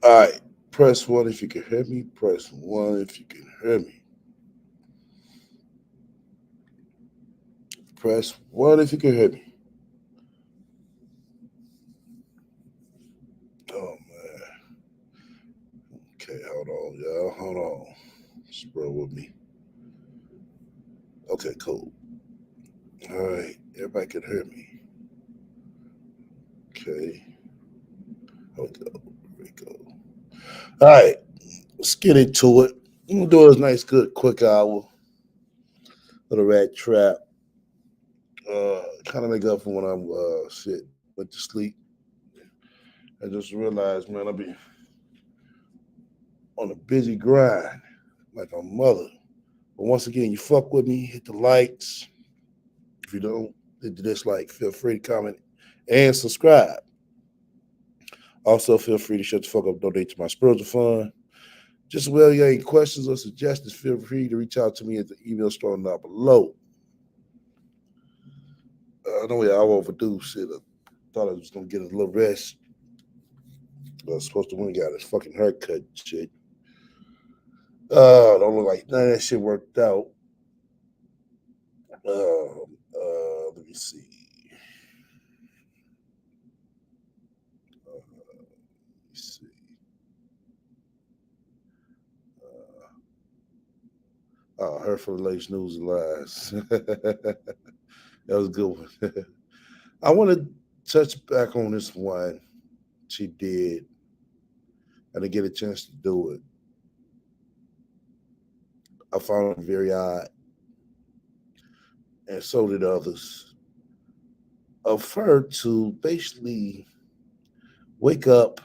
All right. Press one if you can hear me. Press one if you can hear me. Press one if you can hear me. Oh man. Okay, hold on, y'all. Hold on. Just bear with me. Okay, cool. All right. Everybody can hear me. Okay. Here we go. Here we go. All right. Let's get into it. I'm gonna do a nice, good, quick hour of the rat trap. Kind of make up for when I'm shit went to sleep. I just realized, man, I'll be on a busy grind like a mother. But once again, you fuck with me, hit the likes. If you don't, hit the dislike. Feel free to comment and subscribe. Also, feel free to shut the fuck up, donate to my spiritual fund. Just as well, you got any questions or suggestions, feel free to reach out to me at the email store down below. I know I overdue shit. I thought I was gonna get a little rest. I was supposed to win got his fucking haircut and shit. Don't look like none of that shit worked out. Let me see. Let me see. Heard from the latest news and lies. That was a good one. I want to touch back on this one she did. I didn't get a chance to do it. I found it very odd, and so did others, of her to basically wake up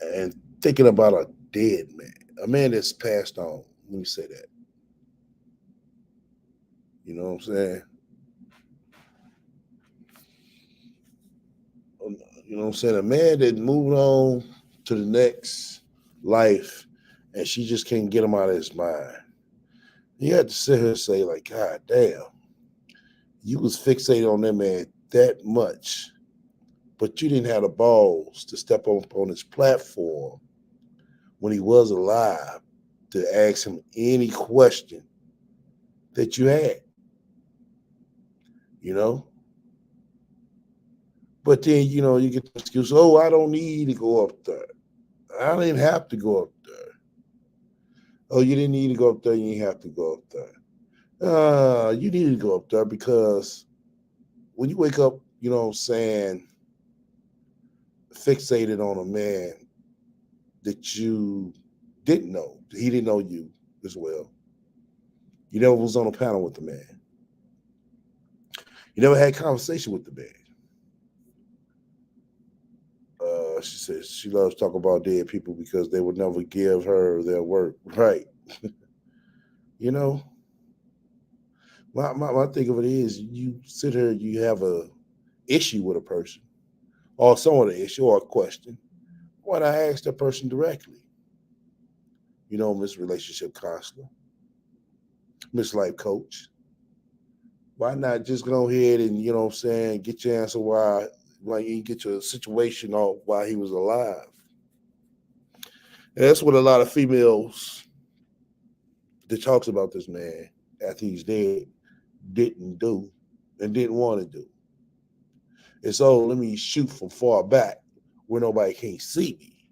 and thinking about a dead man, a man that's passed on. Let me say that. You know what I'm saying? You know what I'm saying? A man that moved on to the next life, and she just can't get him out of his mind. You had to sit here and say, like, God damn, you was fixated on that man that much, but you didn't have the balls to step up on his platform when he was alive to ask him any question that you had, you know? But then, you get the excuse, oh, I don't need to go up there. I didn't have to go up there. Oh, you didn't need to go up there, you didn't have to go up there. You need to go up there because when you wake up, you know what I'm saying, fixated on a man that you didn't know, he didn't know you as well. You never was on a panel with the man. You never had conversation with the man. She says she loves talking about dead people because they would never give her their work. Right. You know, my thing of it is you sit here, you have a issue with a person or someone an issue or a question. Why not ask that person directly? Miss Relationship Counselor, Miss Life Coach. Why not just go ahead and, what I'm saying, get your answer why you get your situation off while he was alive? And that's what a lot of females that talks about this man after he's dead didn't do and didn't want to do. And so let me shoot from far back where nobody can't see me.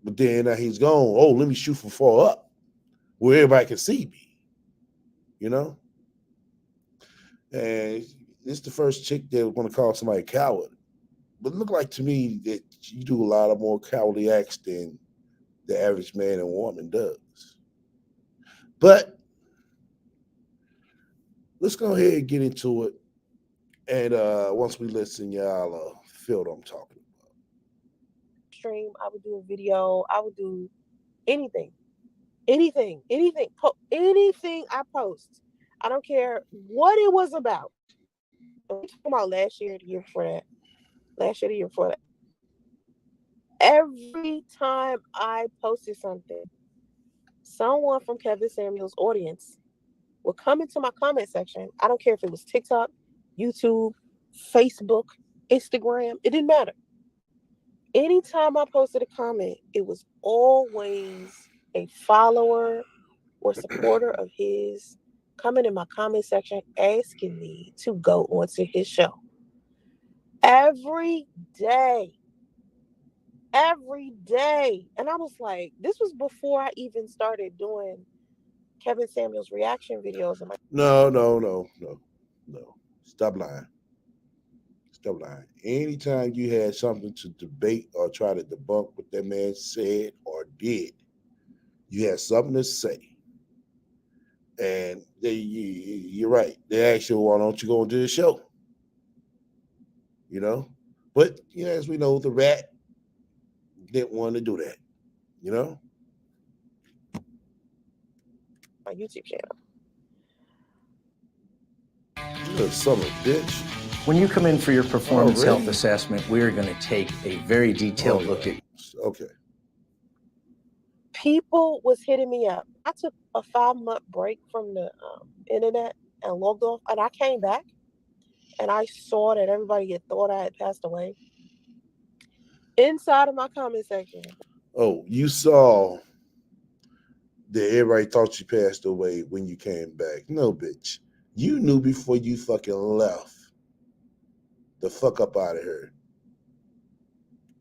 But then now he's gone. Oh, let me shoot from far up where everybody can see me. You know? And this is the first chick that want to call somebody a coward. But it looked like to me that you do a lot of more cowardly acts than the average man and woman does. But let's go ahead and get into it. And once we listen, y'all feel what I'm talking about. Stream. I would do a video. I would do anything, anything I post. I don't care what it was about. And we talking about last year, the year before that, last year, the year before that. Every time I posted something, someone from Kevin Samuel's audience would come into my comment section. I don't care if it was TikTok, YouTube, Facebook, Instagram. It didn't matter. Anytime I posted a comment, it was always a follower or supporter of his coming in my comment section asking me to go onto his show. Every day. Every day. And I was like, this was before I even started doing Kevin Samuels reaction videos. I'm like, No. Stop lying. Stop lying. Anytime you had something to debate or try to debunk what that man said or did, you had something to say. And you're right. They asked you, why don't you go into the show? You know? But, as we know, the RaT didn't want to do that. You know? my YouTube channel. You're a son of a bitch. When you come in for your performance Already? health assessment, we're going to take a very detailed look at. Okay. People was hitting me up. I took a 5-month break from the internet and logged off, and I came back and I saw that everybody had thought I had passed away. Inside of my comment section. Oh, you saw that everybody thought you passed away when you came back. No, bitch. You knew before you fucking left. The fuck up out of here.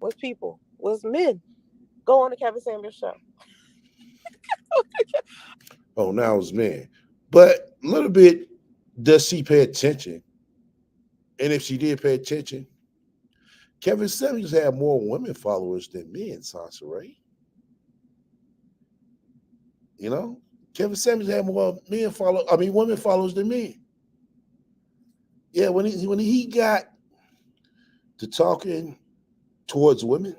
Was people, was men. Go on the Kevin Samuels show. Oh, now it's men. But a little bit, does she pay attention? And if she did pay attention, Kevin Samuels had more women followers than men, Sansa Ray. Kevin Samuels had more women followers than men. Yeah, when he got to talking towards women,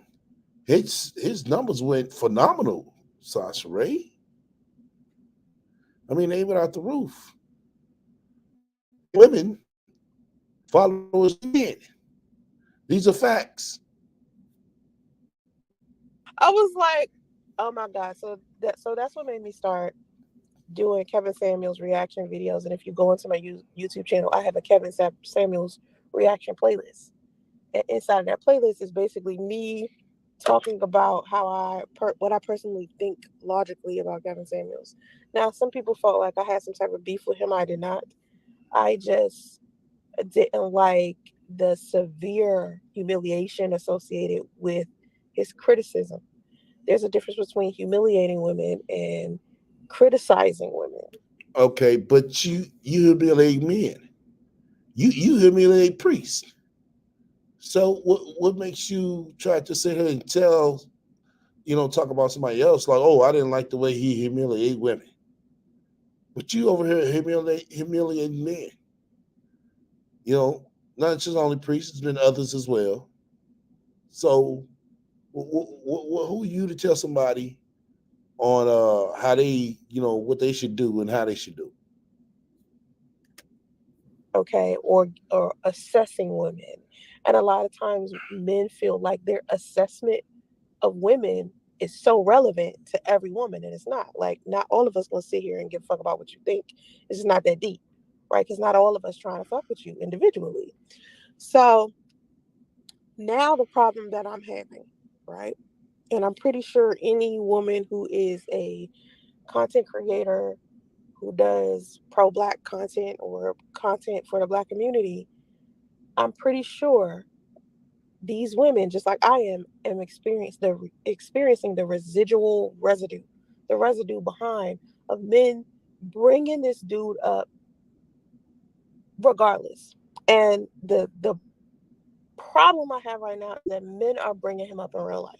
his numbers went phenomenal, Sasha Ray. I mean, they went out the roof. Women followers men. These are facts. I was like, oh my God. So that's what made me start doing Kevin Samuels reaction videos. And if you go into my YouTube channel, I have a Kevin Samuels reaction playlist. And inside of that playlist is basically me talking about how what I personally think logically about Kevin Samuels. Now, some people felt like I had some type of beef with him. I did not. I just didn't like the severe humiliation associated with his criticism. There's a difference between humiliating women and criticizing women. Okay, but you humiliate men. You humiliate priests. So what makes you try to sit here and talk about somebody else like, oh, I didn't like the way he humiliated women. But you over here humiliating men. Not just only priests, it's been others as well. So who are you to tell somebody on how they, what they should do and how they should do? Okay, or assessing women. And a lot of times men feel like their assessment of women is so relevant to every woman, and it's not. Like, not all of us gonna sit here and give a fuck about what you think. It's just not that deep, right? Because not all of us trying to fuck with you individually. So now the problem that I'm having, right? And I'm pretty sure any woman who is a content creator who does pro-Black content or content for the Black community, I'm pretty sure these women, just like I am experiencing the the residue behind of men bringing this dude up regardless. And the problem I have right now is that men are bringing him up in real life.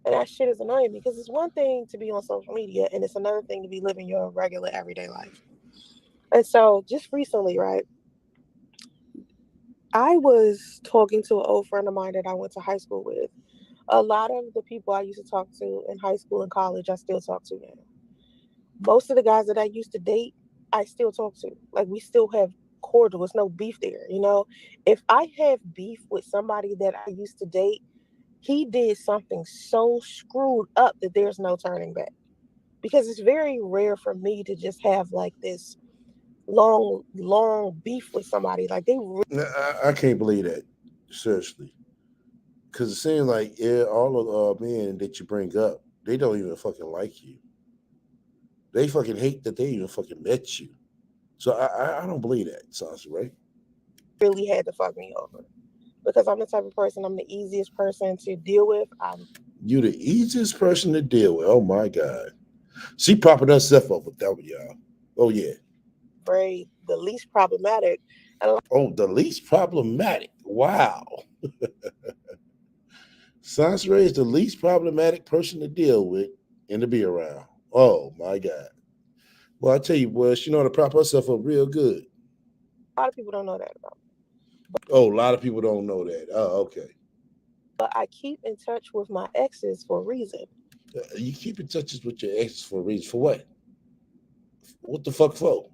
And that shit is annoying because it's one thing to be on social media and it's another thing to be living your regular everyday life. And so just recently, right, I was talking to an old friend of mine that I went to high school with. A lot of the people I used to talk to in high school and college, I still talk to now. Most of the guys that I used to date, I still talk to. Like, we still have cordial. There's no beef there, you know? If I have beef with somebody that I used to date, he did something so screwed up that there's no turning back. Because it's very rare for me to just have like this long beef with somebody. Like, they really... I can't believe that, seriously. Because it seems like all of the men that you bring up, they don't even fucking like you. They fucking hate that they even fucking met you. So I don't believe that, Sasha, right? Really had to fuck me over because I'm the type of person. I'm the easiest person to deal with. I'm You the easiest person to deal with. Oh my God. She propping herself up with that one, y'all. Oh yeah. very the least problematic, and Oh, the least problematic. Wow. Sansa is the least problematic person to deal with and to be around. Oh my God. Well, I tell you, boy, she know how to prop herself up real good. a lot of people don't know that about me. Oh, a lot of people don't know that. Oh, okay. But I keep in touch with my exes for a reason. You keep in touch with your exes for a reason. For what? What the fuck for?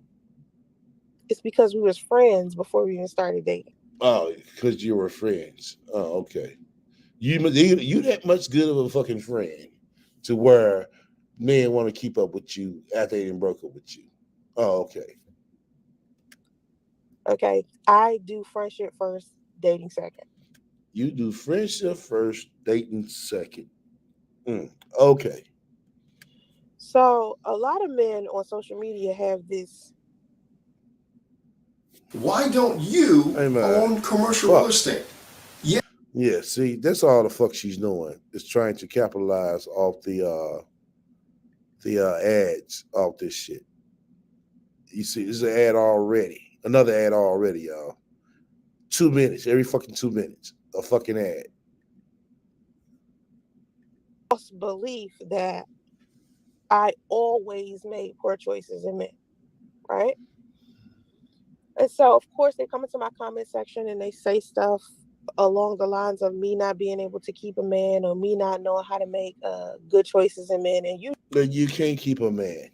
It's because we was friends before we even started dating. Oh, because you were friends. Oh, okay. You that much good of a fucking friend to where men want to keep up with you after they done broke up with you. Oh, okay. Okay, I do friendship first, dating second. You do friendship first, dating second. Okay. So a lot of men on social media have this. Why don't you Hey man. own commercial Fuck. real estate? Yeah, see, that's all the fuck she's doing is trying to capitalize off the ads off this shit. You see, there's an ad already. Another ad already, y'all. 2 minutes, every fucking 2 minutes. A fucking ad. False belief that I always made poor choices in men, right? And so, of course, they come into my comment section and they say stuff along the lines of me not being able to keep a man or me not knowing how to make good choices in men. And But you can't keep a man.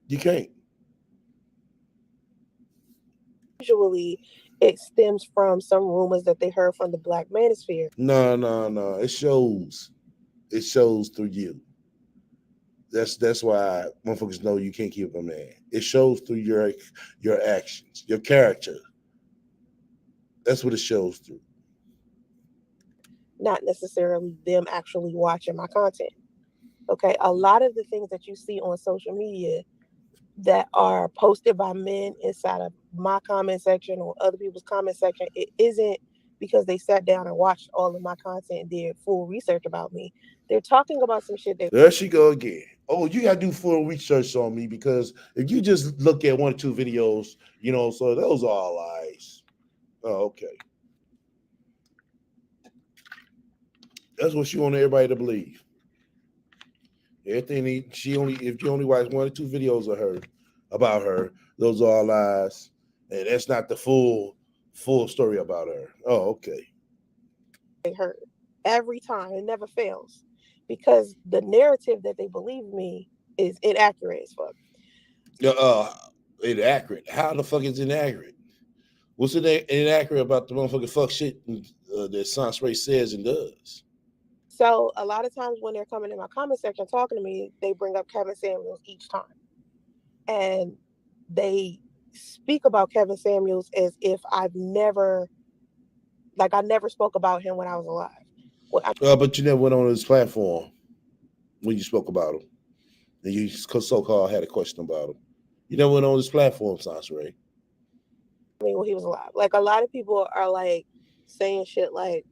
You can't. usually it stems from some rumors that they heard from the Black manosphere. No, no, no. It shows. It shows through you. That's why motherfuckers know you can't keep a man. It shows through your actions, your character. That's what it shows through. Not necessarily them actually watching my content. Okay. A lot of the things that you see on social media that are posted by men inside of my comment section or other people's comment section, it isn't because they sat down and watched all of my content and did full research about me. They're talking about some shit they There she go again. Oh, you gotta do full research on me because if you just look at 1 or 2 videos, so those are all lies. Oh, okay. That's what she want everybody to believe. Everything she only if you only watch 1 or 2 videos of her about her, those are all lies, and that's not the full story about her. Oh, okay. heard every time. It never fails because the narrative that they believe me is inaccurate as fuck. Uh, inaccurate. How the fuck is inaccurate? What's inaccurate about the motherfucking fuck shit that Sans Ray says and does? So a lot of times when they're coming in my comment section talking to me, they bring up Kevin Samuels each time. And they speak about Kevin Samuels as if I never spoke about him when I was alive. But you never went on his platform when you spoke about him, and you so-called had a question about him. You never went on his platform, Sans Ray. I mean, when he was alive. Like, a lot of people are like saying shit like,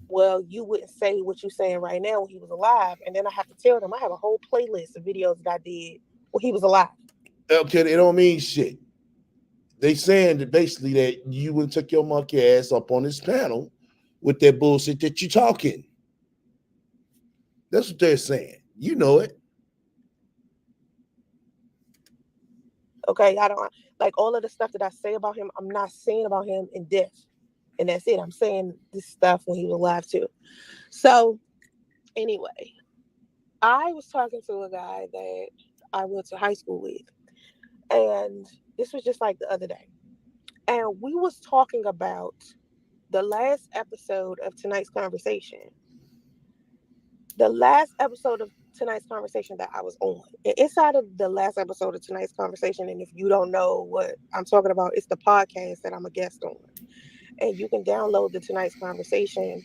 well, you wouldn't say what you're saying right now when he was alive. And then I have to tell them I have a whole playlist of videos that I did when he was alive. Okay, it don't mean shit. They saying that basically that you would took your monkey ass up on this panel with that bullshit that you talking. That's what they're saying. You know it. Okay, I don't like all of the stuff that I say about him. I'm not saying about him in death, and that's it. I'm saying this stuff when he was alive too. So anyway, I was talking to a guy that I went to high school with, and this was just like the other day, and we was talking about the last episode of tonight's conversation. The last episode of tonight's conversation that I was on. And inside of the last episode of tonight's conversation, and if you don't know what I'm talking about, it's the podcast that I'm a guest on. And you can download the tonight's conversation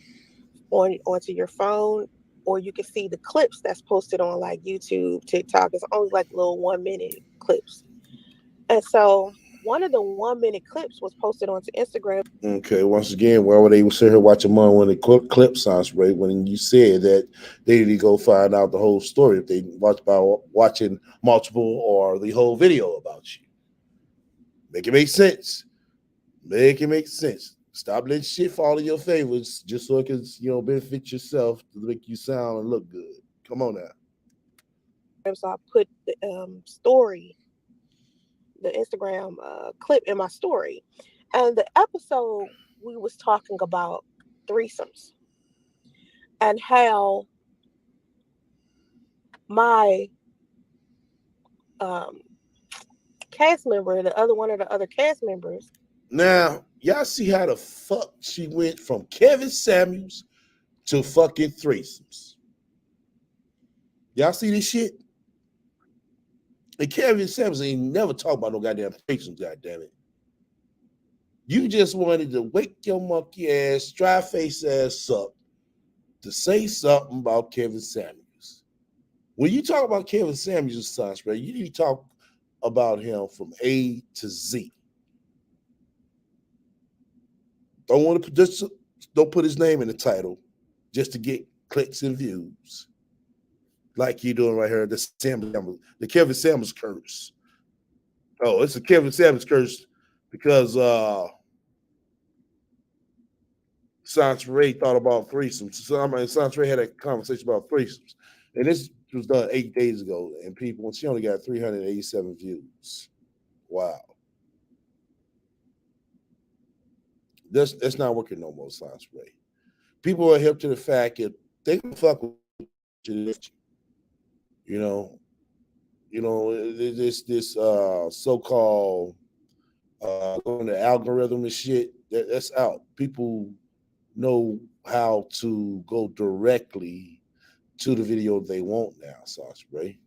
onto your phone, or you can see the clips that's posted on like YouTube, TikTok. It's only like little 1 minute clips. And so one of the 1 minute clips was posted onto Instagram. Okay, once again, why would they sit here watching one when the clip sounds right when you said that they need to go find out the whole story if they watch by watching multiple or the whole video about you? Make it make sense. Make it make sense. Stop letting shit fall in your favors just so it can, benefit yourself to make you sound and look good. Come on now. So I put the story, the Instagram clip in my story. And the episode, we was talking about threesomes and how my um, cast member, the other one of the other cast members. Now, y'all see how the fuck she went from Kevin Samuels to fucking threesomes. Y'all see this shit? And Kevin Samuels ain't never talk about no goddamn threesomes, goddamn it. You just wanted to wake your monkey ass, dry face ass up to say something about Kevin Samuels. When you talk about Kevin Samuels' son, right, you need to talk about him from A to Z. Don't put his name in the title just to get clicks and views, like you doing right here. The Kevin Samuels curse. Oh, it's a Kevin Samuels curse because Santeray thought about threesomes. Santeray had a conversation about threesomes, and this was done 8 days ago, and she only got 387 views. Wow, that's not working no more, Santeray. People are hip to the fact that they can fuck with you, you know, this so-called going to algorithm and shit. That's out. People know how to go directly to the video they want now, Sauce Ray.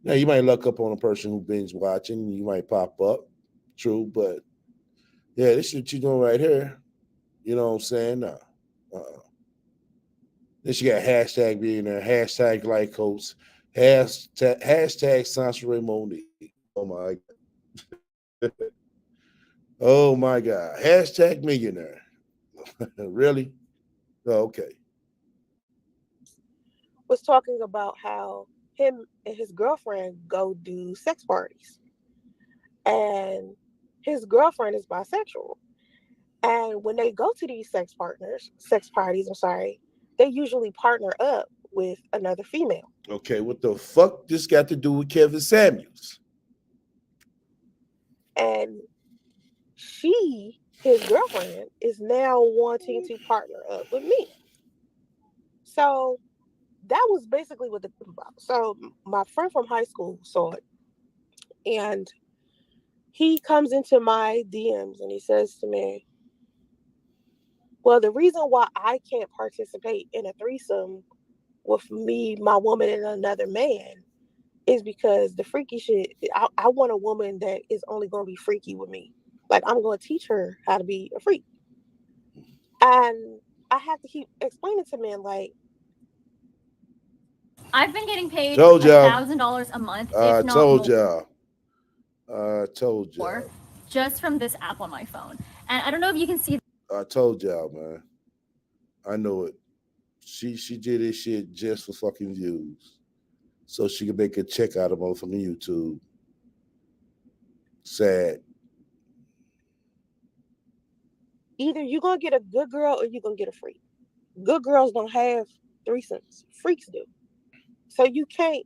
Now you might look up on a person who binge watching, you might pop up, true, but yeah, this shit you doing right here, you know what I'm saying? No. Then she got hashtag being there, hashtag like coach, hashtag Sansa Monique. Oh my God. Oh my God. Hashtag millionaire. Really? Oh, okay. Was talking about how him and his girlfriend go do sex parties. And his girlfriend is bisexual. And when they go to these sex parties, they usually partner up with another female. Okay, what the fuck this got to do with Kevin Samuels? And his girlfriend, is now wanting to partner up with me. So that was basically what the was about. So my friend from high school saw it, and he comes into my DMs and he says to me, well, the reason why I can't participate in a threesome with me, my woman, and another man is because the freaky shit, I want a woman that is only going to be freaky with me. Like, I'm going to teach her how to be a freak. And I have to keep explaining to men, like, I've been getting paid Told y'all. $1,000 a month, I if not told more, y'all. I told y'all. just from this app on my phone. And I don't know if you can see. I told y'all, man. I know it. She did this shit just for fucking views, so she could make a check out of them from YouTube. Sad. either you're going to get a good girl or you're going to get a freak. Good girls don't have threesomes. Freaks do. So you can't.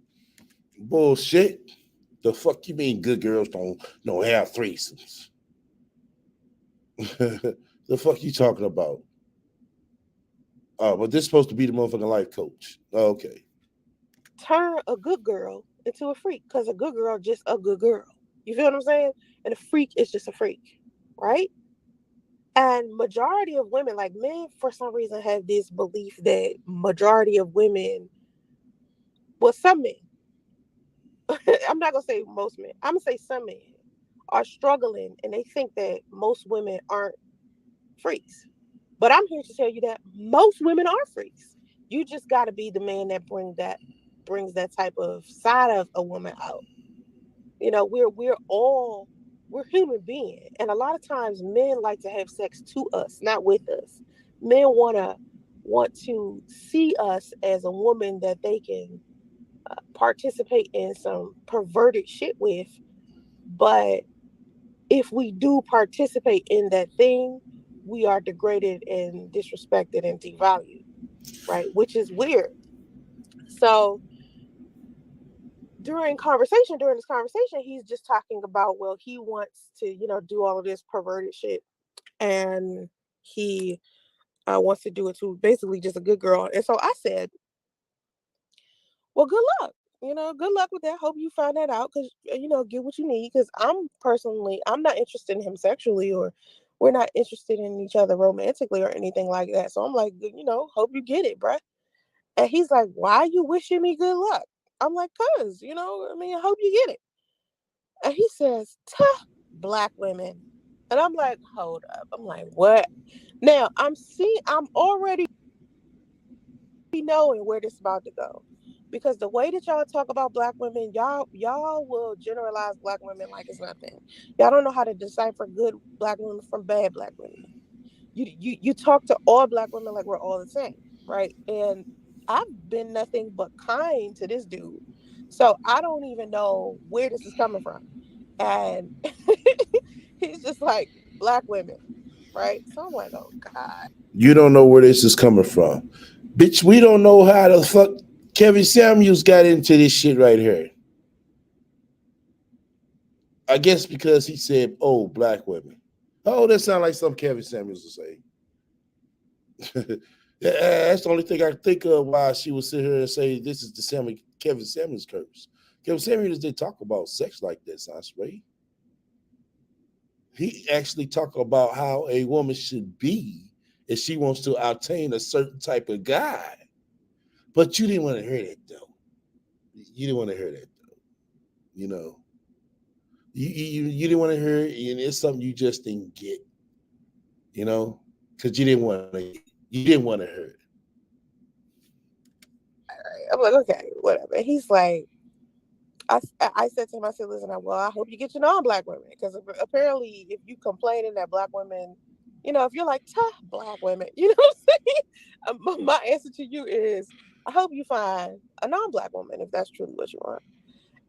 Bullshit. The fuck you mean good girls don't have threesomes? The fuck you talking about? Oh, but this is supposed to be the motherfucking life coach. Okay. Turn a good girl into a freak, because a good girl just a good girl. You feel what I'm saying? And a freak is just a freak, right? And majority of women, like men, for some reason have this belief that majority of women, well, some men, I'm not gonna say most men, I'm gonna say some men are struggling, and they think that most women aren't freaks. But I'm here to tell you that most women are freaks. You just got to be the man that brings that type of side of a woman out. You know, we're human beings, and a lot of times men like to have sex to us, not with us. Men want to see us as a woman that they can participate in some perverted shit with. But if we do participate in that thing, we are degraded and disrespected and devalued, right? Which is weird. So during this conversation, he's just talking about, well, he wants to, do all of this perverted shit, and he wants to do it to basically just a good girl. And so I said, well, good luck. Good luck with that. Hope you find that out, because get what you need. Because I'm not interested in him sexually, or we're not interested in each other romantically or anything like that. So I'm like, hope you get it, bruh. And he's like, why are you wishing me good luck? I'm like, cause, I mean, I hope you get it. And he says, "Tuh, black women." And I'm like, hold up. I'm like, what? Now I'm already knowing where this is about to go. Because the way that y'all talk about black women, y'all will generalize black women like it's nothing. Y'all don't know how to decipher good black women from bad black women. You talk to all black women like we're all the same, right? And I've been nothing but kind to this dude. So I don't even know where this is coming from. And he's just like, black women, right? So I'm like, oh God. You don't know where this is coming from. Bitch, we don't know how the fuck Kevin Samuels got into this shit right here. I guess because he said, oh, black women. Oh, that sounds like something Kevin Samuels would say. That's the only thing I can think of why she would sit here and say this is the Kevin Samuels curse. Kevin Samuels didn't talk about sex like this, I swear. He actually talked about how a woman should be if she wants to obtain a certain type of guy. But you didn't want to hear that though. You didn't want to hear that though. You know, you didn't want to hear it, and it's something you just didn't get. You know, because you didn't want to get it. You didn't want to hear it. I'm like, okay, whatever. And he's like, I said to him, I said, listen, well, I hope you get your non-black women, because apparently, if you complaining that black women, if you're like, black women, you know what I'm saying? My answer to you is, I hope you find a non-black woman if that's truly what you want.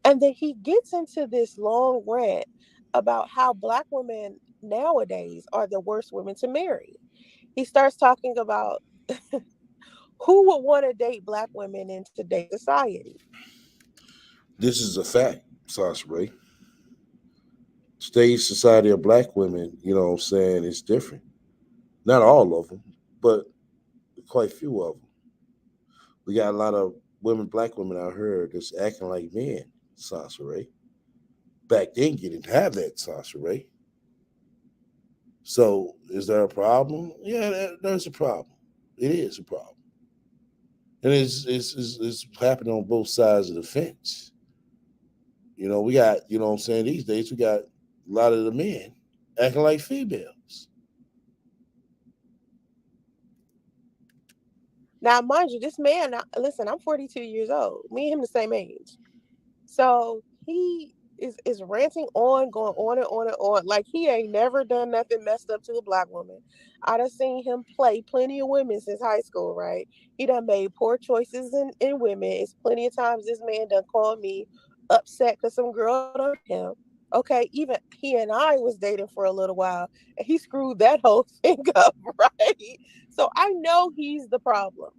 And then he gets into this long rant about how black women nowadays are the worst women to marry. He starts talking about who would want to date black women in today's society. This is a fact, Sasha Ray. Today's society of black women, you know what I'm saying, is different. Not all of them, but quite a few of them. We got a lot of black women out here that's acting like men, Sasha Ray. Back then, you didn't have that, Sasha Ray. So, is there a problem? Yeah, there's a problem. It is a problem. And it's happening on both sides of the fence. We got, you know what I'm saying, these days, we got a lot of the men acting like females. Now, mind you, this man, listen, I'm 42 years old. Me and him the same age. So he is ranting on, going on and on and on. Like he ain't never done nothing messed up to a black woman. I done seen him play plenty of women since high school, right? He done made poor choices in women. It's plenty of times this man done called me upset because some girl done hurt him. Okay, even he and I was dating for a little while, and he screwed that whole thing up, right? So I know he's the problem.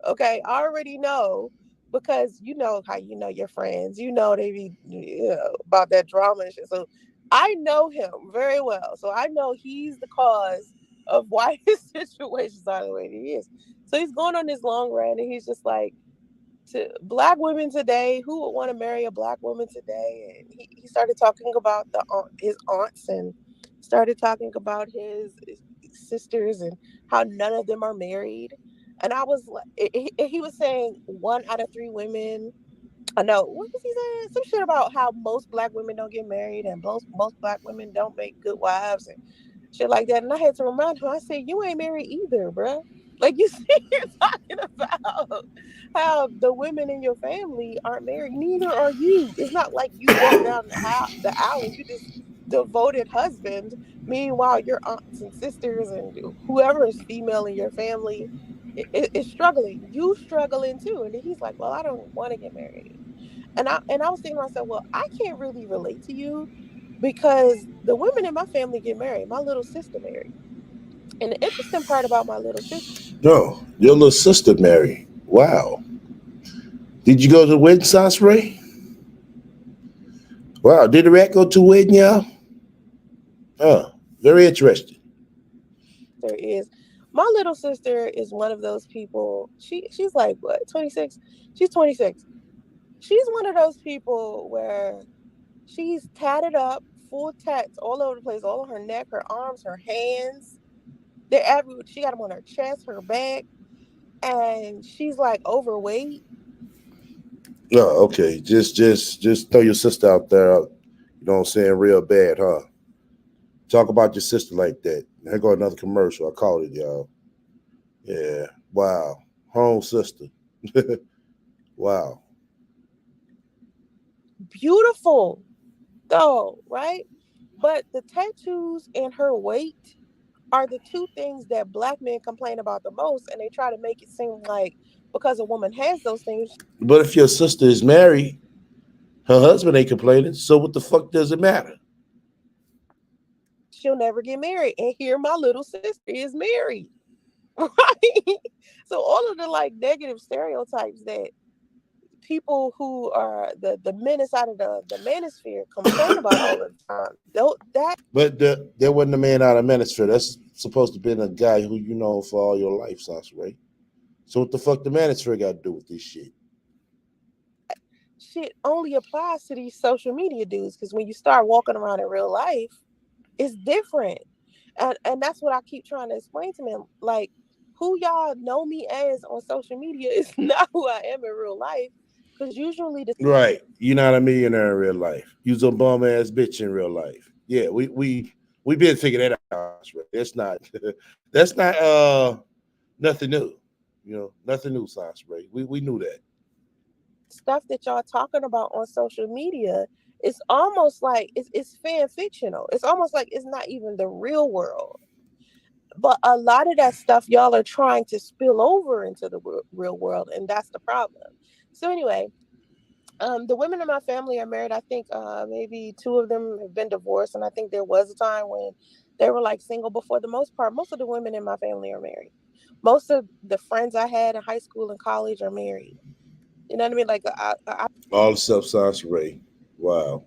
Okay, I already know, because you know how you know your friends, they be about that drama and shit. So I know him very well. So I know he's the cause of why his situations are the way it is. So he's going on this long rant, and he's just like, to black women today, who would want to marry a black woman today? And he started talking about his aunts, and started talking about his sisters, and how none of them are married. And I was like, he was saying 1 out of 3 women. I know, what was he saying? Some shit about how most black women don't get married, and most black women don't make good wives. shit like that. And I had to remind him, I said, you ain't married either, bruh. Like you see, you're talking about how the women in your family aren't married. Neither are you. It's not like you walk down the aisle and you this devoted husband. Meanwhile, your aunts and sisters and whoever is female in your family is struggling. You struggling too. And then he's like, well, I don't want to get married. And I was thinking to myself, well, I can't really relate to you because the women in my family get married. My little sister married. And the interesting part about my little sister, No, your little sister married. Wow. Did you go to the wedding, Sauce Ray? Wow. Did the rat go to a wedding, y'all? Oh, very interesting. is my little sister is one of those people. She's like what, 26? She's 26. She's one of those people where she's tatted up, full tats all over the place, all on her neck, her arms, her hands. They're everywhere. She got them on her chest, her back, and she's like overweight. No, okay. Just throw your sister out there. You know what I'm saying? Real bad, huh? Talk about your sister like that. Here go another commercial. I called it, y'all. Yeah. Wow. Home sister. Wow. Beautiful though, right? But the tattoos and her weight are the two things that black men complain about the most, and they try to make it seem like because a woman has those things, But if your sister is married, her husband ain't complaining. So what the fuck does it matter? she'll never get married. And here my little sister is married. Right? So all of the like negative stereotypes that people who are the men inside of the manosphere complain about all the time. Though that But there wasn't a man out of Manosphere. That's supposed to be a guy who you know for all your life, Sauce Ray. So what the fuck the Manosphere got to do with this shit? shit only applies to these social media dudes because when you start walking around in real life, it's different. And that's what I keep trying to explain to them. Like who y'all know me as on social media is not who I am in real life. Because usually the Right. You're not a millionaire in real life. You's a bum ass bitch in real life. Yeah, we been figuring that out. Sauce Ray. That's not nothing new. You know, nothing new, Sauce Ray. We knew that. stuff that y'all talking about on social media, it's almost like it's fan fictional. It's almost like it's not even the real world. But a lot of that stuff y'all are trying to spill over into the real world, and that's the problem. So anyway, the women in my family are married. I think maybe two of them have been divorced, and I think there was a time when they were like single. But for the most part, most of the women in my family are married. Most of the friends I had in high school and college are married. You know what I mean? Like All the stuff, Sauce Ray. Wow.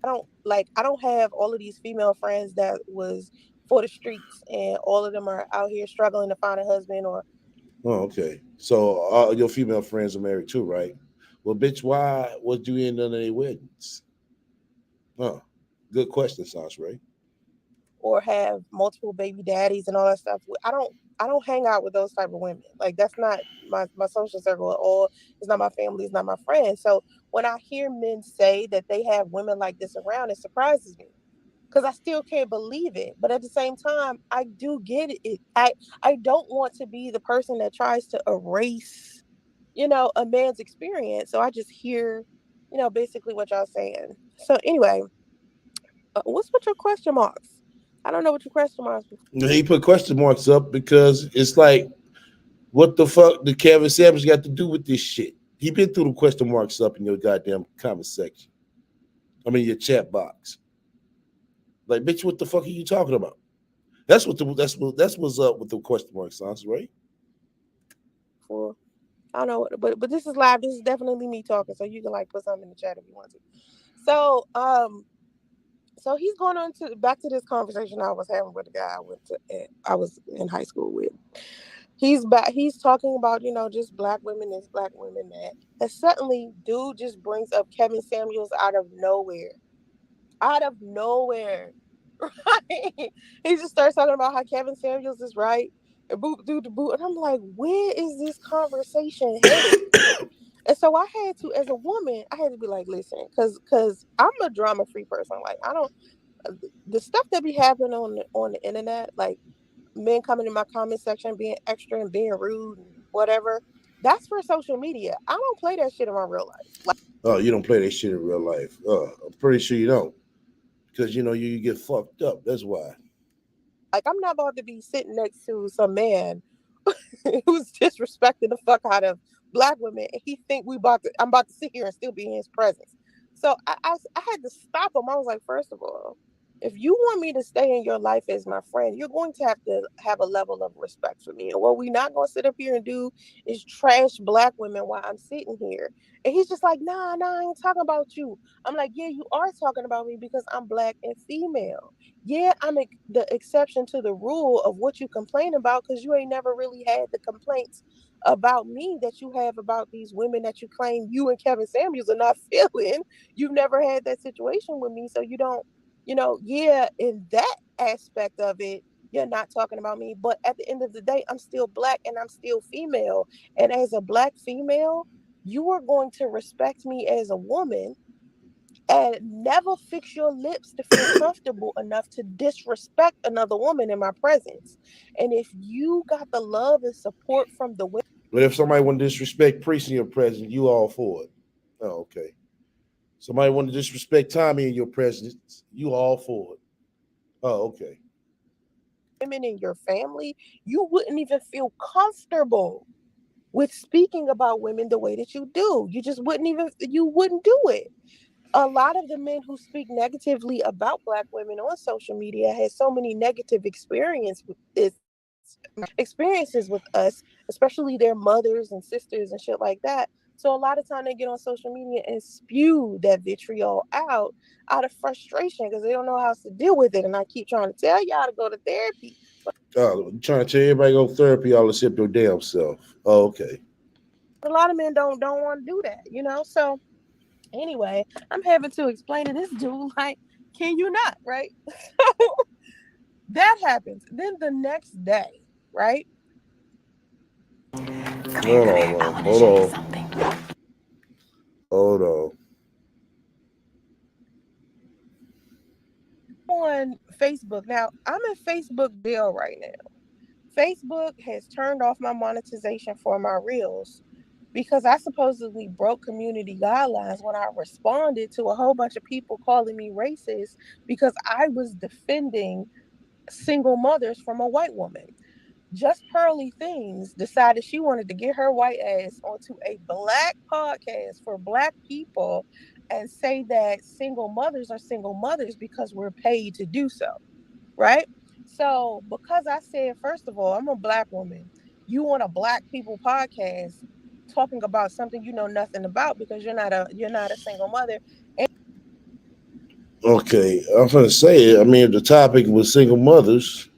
I don't have all of these female friends that was for the streets, and all of them are out here struggling to find a husband or Oh, okay. So all your female friends are married too, right? Well, bitch, why was you in none of their weddings? Huh. Good question, Sauce Ray. have multiple baby daddies and all that stuff. I don't hang out with those type of women. Like that's not my social circle at all. It's not my family. It's not my friends. So when I hear men say that they have women like this around, it surprises me because I still can't believe it. But at the same time, I do get it. I don't want to be the person that tries to erase, a man's experience. So I just hear, basically what y'all saying. So anyway, what's with your question marks? I don't know what your question marks. He put question marks up because it's like, what the fuck did Kevin Samuels got to do with this shit? He been through the question marks up in your goddamn comment section. I mean your chat box. Like, bitch, what the fuck are you talking about? That's what's up with the question mark signs, right? For I don't know, but this is live. This is definitely me talking, so you can like put something in the chat if you want to. So so he's going on to back to this conversation I was having with the guy I was in high school with. He's back. He's talking about just black women this, black women that. And suddenly, dude just brings up Kevin Samuels out of nowhere, out of nowhere. Right? He just starts talking about how Kevin Samuels is right and boot do the boot, and I'm like, where is this conversation headed? And so I had to, as a woman, I had to be like, listen, because I'm a drama free person. Like The stuff that be happening on the internet, like men coming in my comment section being extra and being rude and whatever, that's for social media. I don't play that shit in my real life. Oh, you don't play that shit in real life. I'm pretty sure you don't, because you get fucked up. That's why. Like I'm not about to be sitting next to some man who's disrespecting the fuck out of black women, and he think I'm about to sit here and still be in his presence. So I had to stop him. I was like, first of all, if you want me to stay in your life as my friend, you're going to have a level of respect for me. And what we're not going to sit up here and do is trash black women while I'm sitting here. And he's just like, nah, I ain't talking about you. I'm like, yeah, you are talking about me because I'm black and female. Yeah, the exception to the rule of what you complain about because you ain't never really had the complaints about me that you have about these women that you claim you and Kevin Samuels are not feeling. You've never had that situation with me, so you don't, yeah, in that aspect of it, you're not talking about me. But at the end of the day, I'm still black and I'm still female. And as a black female, you are going to respect me as a woman and never fix your lips to feel comfortable enough to disrespect another woman in my presence. And if you got the love and support from the women, But if somebody want to disrespect Priest in your presence, you all for it. Oh, okay. Somebody want to disrespect Tommy in your presence, you all for it. Oh, okay. women in your family, you wouldn't even feel comfortable with speaking about women the way that you do. You wouldn't do it. A lot of the men who speak negatively about black women on social media has so many negative experiences with us, especially their mothers and sisters and shit like that. So a lot of time they get on social media and spew that vitriol out of frustration because they don't know how to deal with it. And I keep trying to tell y'all to go to therapy. Oh, you trying to tell everybody go to therapy all except your damn self. Oh, okay. But a lot of men don't want to do that. So anyway, I'm having to explain to this dude like, can you not, right? That happens. Then the next day, right? Hold on, man. Hold on. Hold on. On Facebook. Now, I'm in Facebook jail right now. Facebook has turned off my monetization for my reels because I supposedly broke community guidelines when I responded to a whole bunch of people calling me racist because I was defending single mothers from a white woman. Just Pearly Things decided she wanted to get her white ass onto a black podcast for black people and say that single mothers are single mothers because we're paid to do so, right? So, because I said, first of all, I'm a black woman, you want a black people podcast talking about something you know nothing about because you're not a single mother. Okay, I'm gonna say it. I mean, if the topic was single mothers,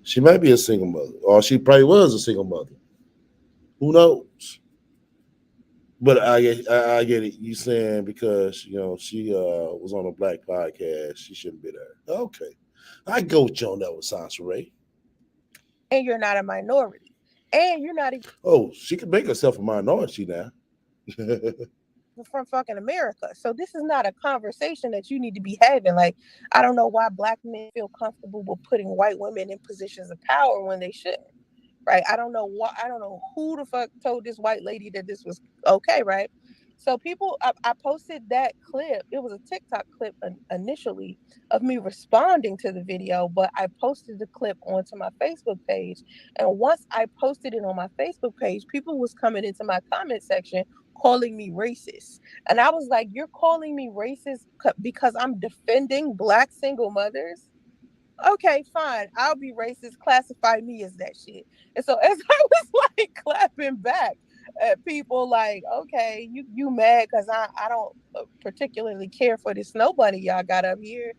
she might be a single mother, or she probably was a single mother. Who knows? But I get it. You saying because she was on a black podcast, she shouldn't be there. Okay, I go with you on that with Sansa Ray. And you're not a minority. And you're not Oh, she can make herself a minority now. from fucking America. So this is not a conversation that you need to be having. Like, I don't know why black men feel comfortable with putting white women in positions of power when they shouldn't. Right? I don't know what I don't know who the fuck told this white lady that this was okay, right? So I posted that clip. It was a TikTok clip initially of me responding to the video, but I posted the clip onto my Facebook page. And once I posted it on my Facebook page, people was coming into my comment section calling me racist. And I was like, you're calling me racist because I'm defending black single mothers? Okay, fine. I'll be racist. Classify me as that shit. And so as I was like clapping back at people, like, okay, you mad because I don't particularly care for this snow bunny y'all got up here.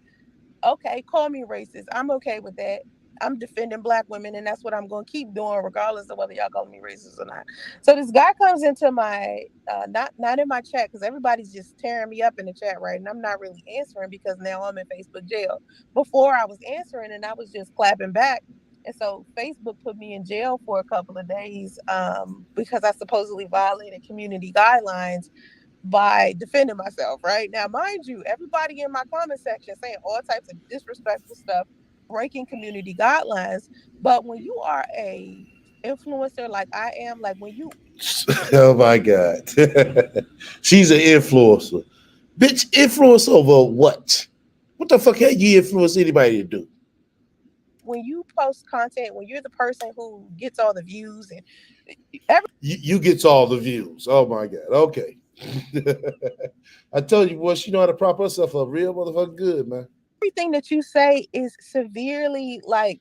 Okay, call me racist. I'm okay with that. I'm defending black women, and that's what I'm going to keep doing, regardless of whether y'all call me racist or not. So this guy comes into my not in my chat because everybody's just tearing me up in the chat, right? And I'm not really answering because now I'm in Facebook jail. Before I was answering and I was just clapping back, and so Facebook put me in jail for a couple of days because I supposedly violated community guidelines by defending myself, right? Now, mind you, everybody in my comment section saying all types of disrespectful stuff, breaking community guidelines. But when you are a influencer like I am, like when you Oh my God. She's an influencer. Bitch, influence over what? What the fuck have you influence anybody to do? when you post content, when you're the person who gets all the views and You gets all the views. Oh my God. Okay. I told you, boy, she know how to prop herself up real motherfucking good, man. everything that you say is severely like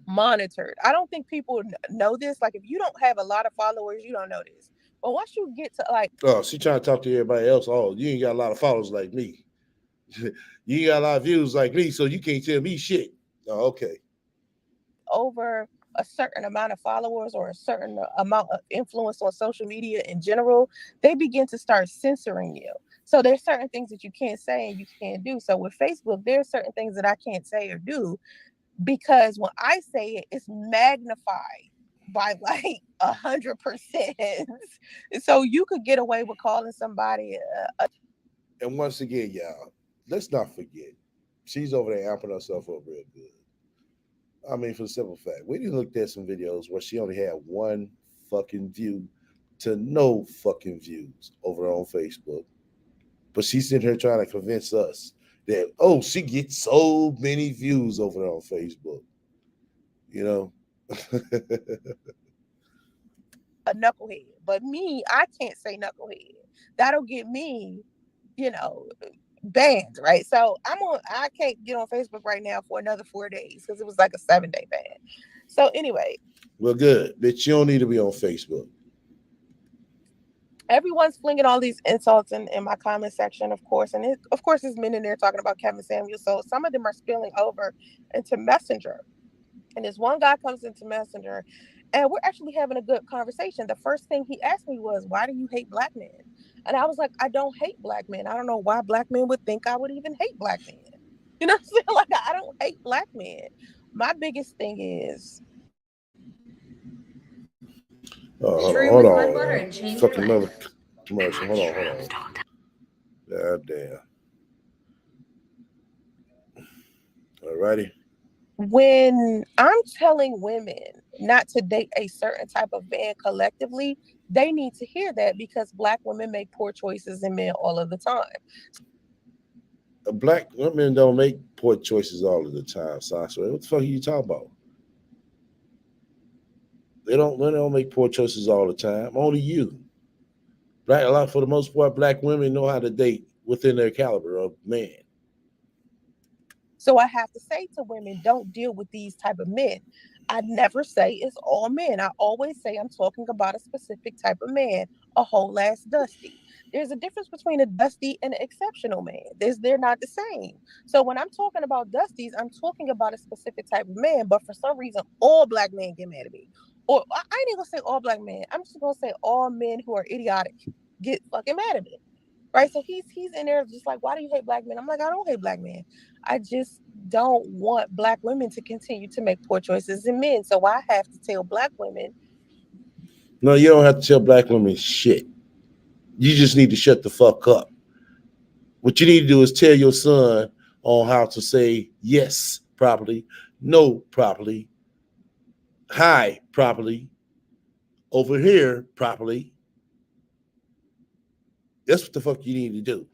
monitored. I don't think people know this. Like if you don't have a lot of followers, you don't know this. But once you get to like Oh, she trying to talk to everybody else. Oh, you ain't got a lot of followers like me. You ain't got a lot of views like me, so you can't tell me shit. Oh, okay. over a certain amount of followers or a certain amount of influence on social media in general, they begin to start censoring you. So there's certain things that you can't say and you can't do. So with Facebook, there's certain things that I can't say or do because when I say it, it's magnified by like 100%. So you could get away with calling somebody And once again, y'all, let's not forget, she's over there amping herself up real good. I mean, for the simple fact, we didn't look at some videos where she only had one fucking view to no fucking views over on Facebook. But she's sitting here trying to convince us that, oh, she gets so many views over there on Facebook. You know? a knucklehead. But me, I can't say knucklehead. That'll get me, you know, banned, right? So I can't get on Facebook right now for another 4 days because it was like a 7-day ban. So anyway, Well, good. Bitch, you don't need to be on Facebook. everyone's flinging all these insults in my comment section, of course. And of course, there's men in there talking about Kevin Samuels. So some of them are spilling over into Messenger. And this one guy comes into Messenger and we're actually having a good conversation. The first thing he asked me was, why do you hate black men? And I was like, I don't hate black men. I don't know why black men would think I would even hate black men. You know what I'm saying? Like, I don't hate black men. My biggest thing is Hold on. Fucking another commercial. Hold on. God damn. Alrighty. when I'm telling women not to date a certain type of man collectively, they need to hear that because black women make poor choices in men all of the time. Black women don't make poor choices all of the time, Sasha. What the fuck are you talking about? They don't make poor choices all the time. Only you. Black a lot for the most part, black women know how to date within their caliber of man. So I have to say to women, don't deal with these type of men. I never say it's all men. I always say I'm talking about a specific type of man, a whole ass dusty. There's a difference between a dusty and an exceptional man. They're not the same. So when I'm talking about dusties, I'm talking about a specific type of man. But for some reason, all black men get mad at me. Or I ain't even gonna say all black men. I'm just gonna say all men who are idiotic get fucking mad at me. Right. So he's in there just like, why do you hate black men? I'm like, I don't hate black men. I just don't want black women to continue to make poor choices in men. So I have to tell black women. No, you don't have to tell black women shit. You just need to shut the fuck up. What you need to do is tell your son on how to say yes properly, no properly, hi properly, over here properly. That's what the fuck you need to do.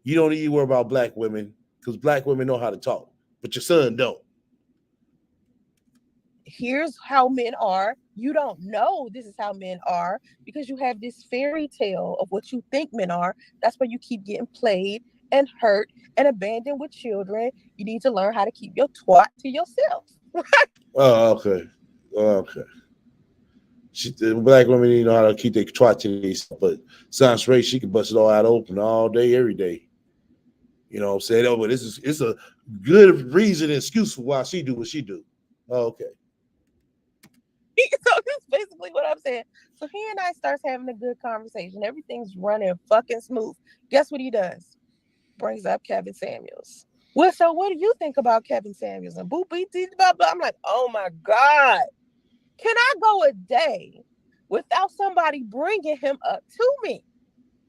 You don't need to worry about black women because black women know how to talk, but your son don't. Here's how men are. You don't know this is how men are because you have this fairy tale of what you think men are. That's why you keep getting played and hurt and abandoned with children. You need to learn how to keep your twat to yourself. Oh, okay. Oh, okay. The black women need to know how to keep their twat to themselves, but sounds straight, she can bust it all out open all day, every day. You know what I'm saying? Oh, but it's a good reason and excuse for why she do what she do. Oh, okay. So that's basically what I'm saying. So he and I starts having a good conversation. Everything's running fucking smooth. Guess what he does? Brings up Kevin Samuels. Well, so what do you think about Kevin Samuels? And boop, beep, blah, blah. I'm like, oh my God. Can I go a day without somebody bringing him up to me?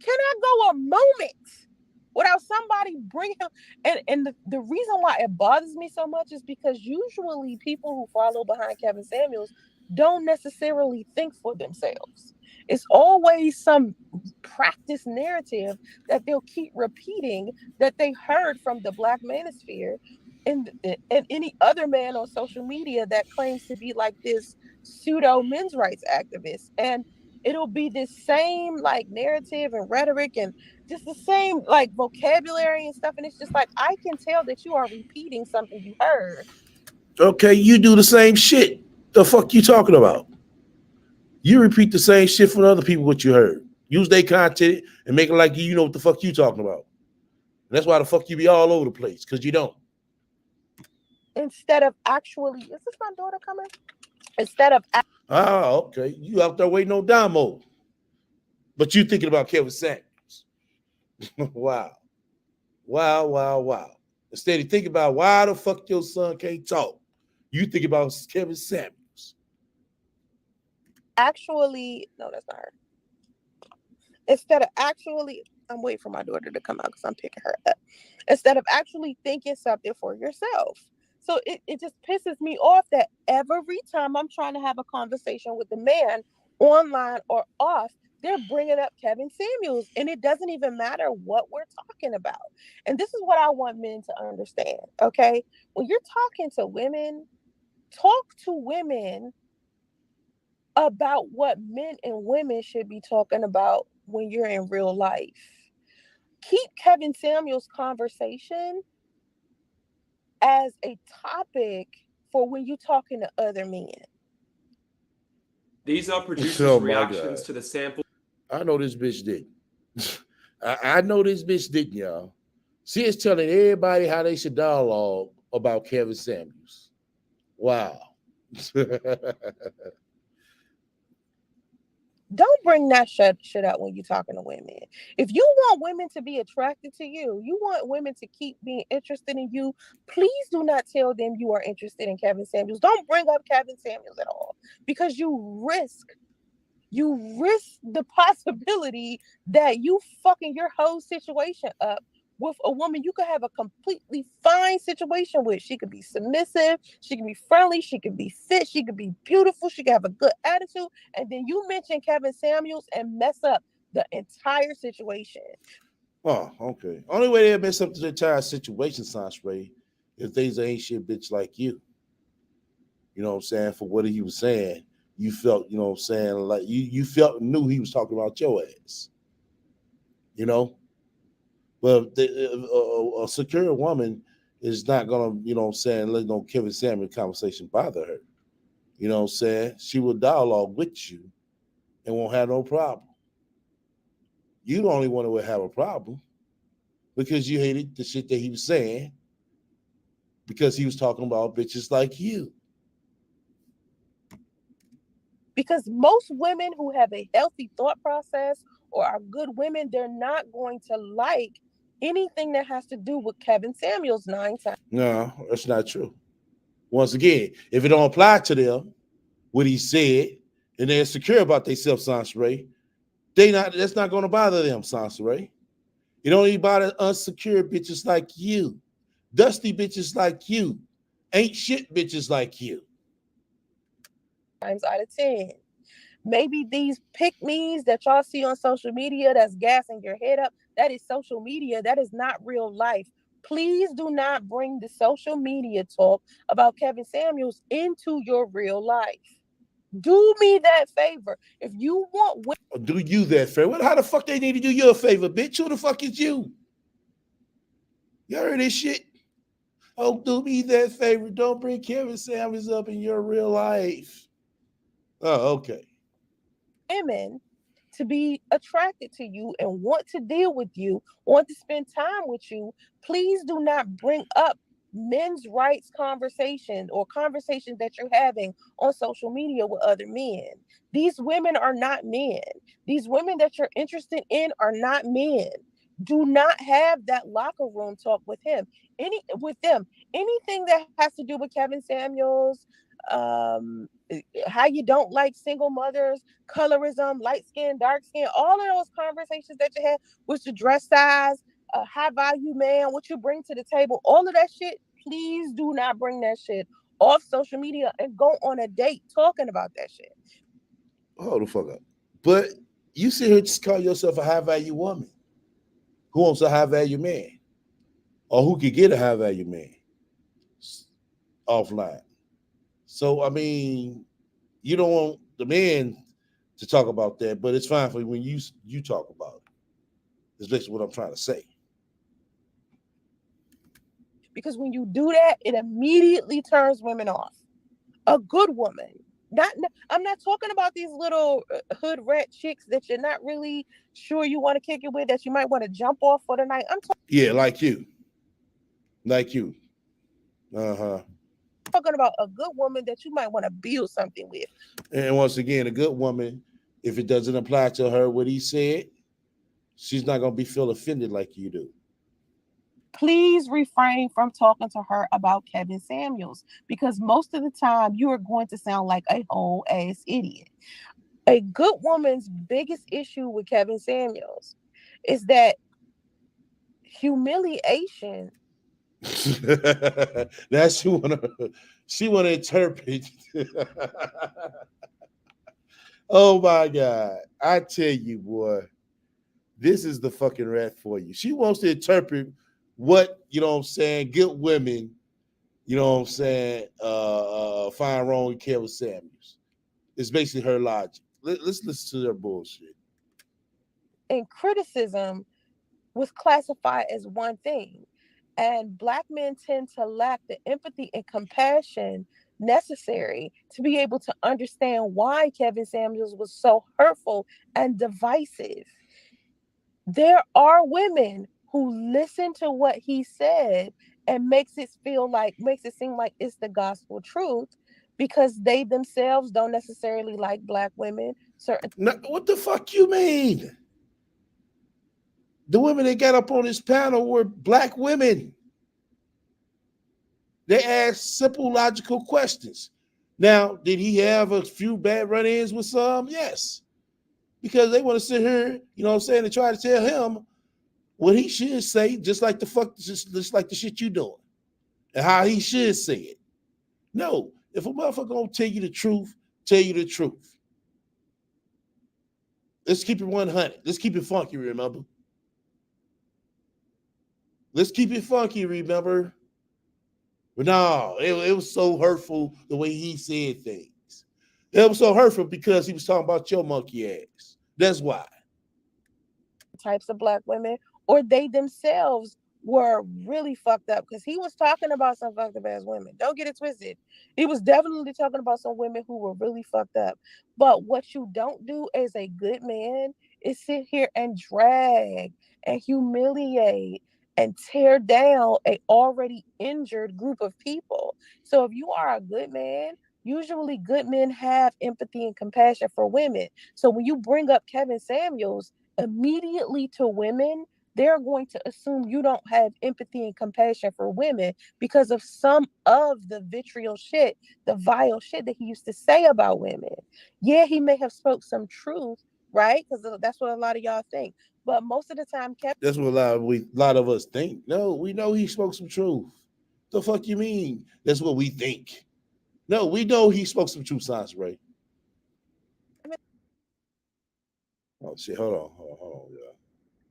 Can I go a moment without somebody bringing him? And the reason why it bothers me so much is because usually people who follow behind Kevin Samuels don't necessarily think for themselves. It's always some practice narrative that they'll keep repeating that they heard from the Black manosphere and any other man on social media that claims to be like this pseudo men's rights activist. And it'll be this same like narrative and rhetoric and just the same like vocabulary and stuff. And it's just like, I can tell that you are repeating something you heard. Okay, you do the same shit. The fuck you talking about? You repeat the same shit from other people what you heard. Use their content and make it like you know what the fuck you talking about. And that's why the fuck you be all over the place, because you don't. Instead of actually, is this my daughter coming? Instead of Okay. You out there waiting on Damo. But you thinking about Kevin Samuels. Wow. Wow, wow, wow. Instead of thinking about why the fuck your son can't talk, you think about Kevin Samuels. actually, no, that's not her. Instead of actually, I'm waiting for my daughter to come out because I'm picking her up. Instead of actually thinking something for yourself. So it just pisses me off that every time I'm trying to have a conversation with a man online or off, they're bringing up Kevin Samuels, and it doesn't even matter what we're talking about. And this is what I want men to understand, okay? When you're talking to women, talk to women about what men and women should be talking about when you're in real life. Keep Kevin Samuels' conversation as a topic for when you're talking to other men. These are producers' Oh my reactions God. to the sample. I know this bitch didn't. I know this bitch didn't, y'all. She is telling everybody how they should dialogue about Kevin Samuels. Wow. Don't bring that shit up when you're talking to women. If you want women to be attracted to you, you want women to keep being interested in you, please do not tell them you are interested in Kevin Samuels. Don't bring up Kevin Samuels at all because you risk the possibility that you fucking your whole situation up with a woman you could have a completely fine situation with. She could be submissive, she could be friendly, she could be fit, she could be beautiful, she could have a good attitude, and then you mention Kevin Samuels and mess up the entire situation. Oh, okay. Only way they mess up the entire situation, Sanspray, if they's ain't shit bitch like you. You know what I'm saying? For what he was saying, you felt, you know what I'm saying, like you felt knew he was talking about your ass. You know? But a secure woman is not gonna, you know what I'm saying, let no Kevin Samuel conversation bother her. You know what I'm saying? She will dialogue with you and won't have no problem. You the only one who would have a problem because you hated the shit that he was saying because he was talking about bitches like you. Because most women who have a healthy thought process or are good women, they're not going to like anything that has to do with Kevin Samuels 9 times. No, that's not true. Once again, if it don't apply to them, what he said, and they're secure about themselves, Sansaray, that's not gonna bother them, Sansaray. It only bother unsecure bitches like you, dusty bitches like you, ain't shit bitches like you. Times out of 10. Maybe these pick me's that y'all see on social media that's gassing your head up, that is social media. That is not real life. Please do not bring the social media talk about Kevin Samuels into your real life. Do me that favor. If you want Or do you that favor? Well, how the fuck they need to do you a favor, bitch? Who the fuck is you? You heard this shit? Oh, do me that favor. Don't bring Kevin Samuels up in your real life. Oh, okay. women to be attracted to you and want to deal with you, want to spend time with you, please do not bring up men's rights conversations or conversations that you're having on social media with other men. These women are not men. These women that you're interested in are not men. Do not have that locker room talk with him. Anything that has to do with Kevin Samuels, how you don't like single mothers, colorism, light skin, dark skin, all of those conversations that you had, what's your dress size, high value man, what you bring to the table, all of that shit. Please do not bring that shit off social media and go on a date talking about that shit. Hold the fuck up. But you sit here just call yourself a high value woman. Who wants a high value man? Or who could get a high value man offline? So I mean, you don't want the men to talk about that, but it's fine for when you talk about it. That's basically what I'm trying to say. Because when you do that, it immediately turns women off. A good woman. Not, I'm not talking about these little hood rat chicks that you're not really sure you want to kick it with, that you might want to jump off for the night. I'm Yeah, like you. Like you. Uh-huh. talking about a good woman that you might want to build something with. And once again, a good woman, if it doesn't apply to her what he said, she's not gonna be feel offended like you do. Please refrain from talking to her about Kevin Samuels, because most of the time you are going to sound like a whole ass idiot. A good woman's biggest issue with Kevin Samuels is that humiliation. Now she wanna interpret. Oh my God. I tell you, boy, this is the fucking rat for you. She wants to interpret what, you know what I'm saying, good women, you know what I'm saying, find wrong with Kevin Samuels. It's basically her logic. Let's listen to their bullshit. And criticism was classified as one thing. And Black men tend to lack the empathy and compassion necessary to be able to understand why Kevin Samuels was so hurtful and divisive. There are women who listen to what he said and makes it seem like it's the gospel truth, because they themselves don't necessarily like Black women. Certain No, what the fuck you mean? The women that got up on this panel were Black women. They asked simple, logical questions. Now, did he have a few bad run-ins with some? Yes. Because they want to sit here, you know what I'm saying, and try to tell him what he should say, just like the fuck, just like the shit you doing. And how he should say it. No, if a motherfucker gonna tell you the truth, tell you the truth. Let's keep it 100. Let's keep it funky, remember? Let's keep it funky, remember? But no, it was so hurtful the way he said things. It was so hurtful because he was talking about your monkey ass. That's why. types of Black women, or they themselves were really fucked up, because he was talking about some fucked up ass women. Don't get it twisted. He was definitely talking about some women who were really fucked up. But what you don't do as a good man is sit here and drag and humiliate and tear down a already injured group of people. So if you are a good man, usually good men have empathy and compassion for women. So when you bring up Kevin Samuels, immediately to women, they're going to assume you don't have empathy and compassion for women because of some of the vitriol shit, the vile shit that he used to say about women. Yeah, he may have spoke some truth, right? Because that's what a lot of y'all think. But most of the time, Kevin. That's what a lot of us think. No, we know he spoke some truth. The fuck you mean? That's what we think. No, we know he spoke some truth, Science Ray. Oh shit, hold on, yeah.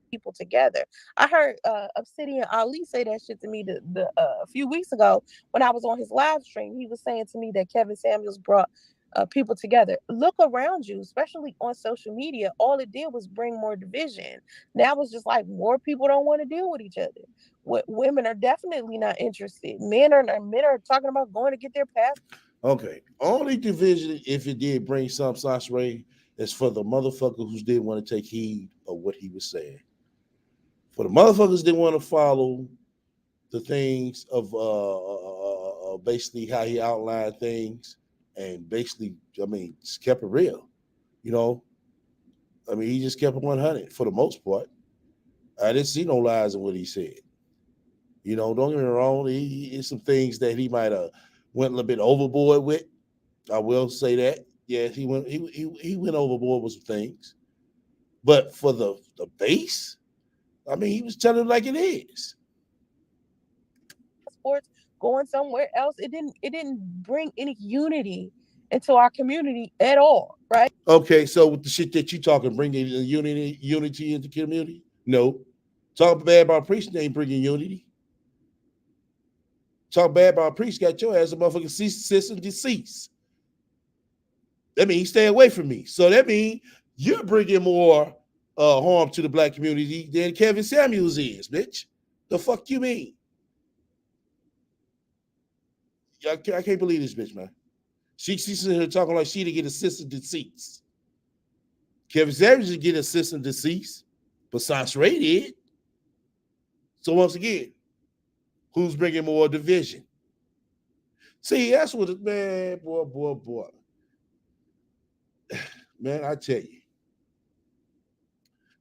People together. I heard Obsidian Ali say that shit to me a few weeks ago when I was on his live stream. He was saying to me that Kevin Samuels brought people together. Look around you, especially on social media. All it did was bring more division. Now it's just like more people don't want to deal with each other. Women are definitely not interested. Men are talking about going to get their pass. Okay. Only division, if it did bring some Science Ray, is for the motherfucker who didn't want to take heed of what he was saying. For the motherfuckers that didn't want to follow the things of basically how he outlined things, and basically, I mean, just kept it real. You know, I mean, he just kept it 100 for the most part. I didn't see no lies in what he said. You know, don't get me wrong. He some things that he might have went a little bit overboard with. I will say that. Yeah, he went overboard with some things. But for the base, I mean, he was telling it like it is. Sports going somewhere else. It didn't bring any unity into our community at all, right? Okay, so with the shit that you talking, bringing unity into the community? No. Talk bad about preaching ain't bringing unity. Talk bad about preach got your ass a motherfucking cease and decease. That means stay away from me. So that means you're bringing more harm to the black community than Kevin Samuels is, bitch. The fuck you mean? I can't believe this bitch, man. She's sitting here talking like she to get assistant deceased. Kevin Samuels didn't get assistant deceased, but Sasha Ray did. So once again, who's bringing more division? See, that's what it, man, boy. Man, I tell you.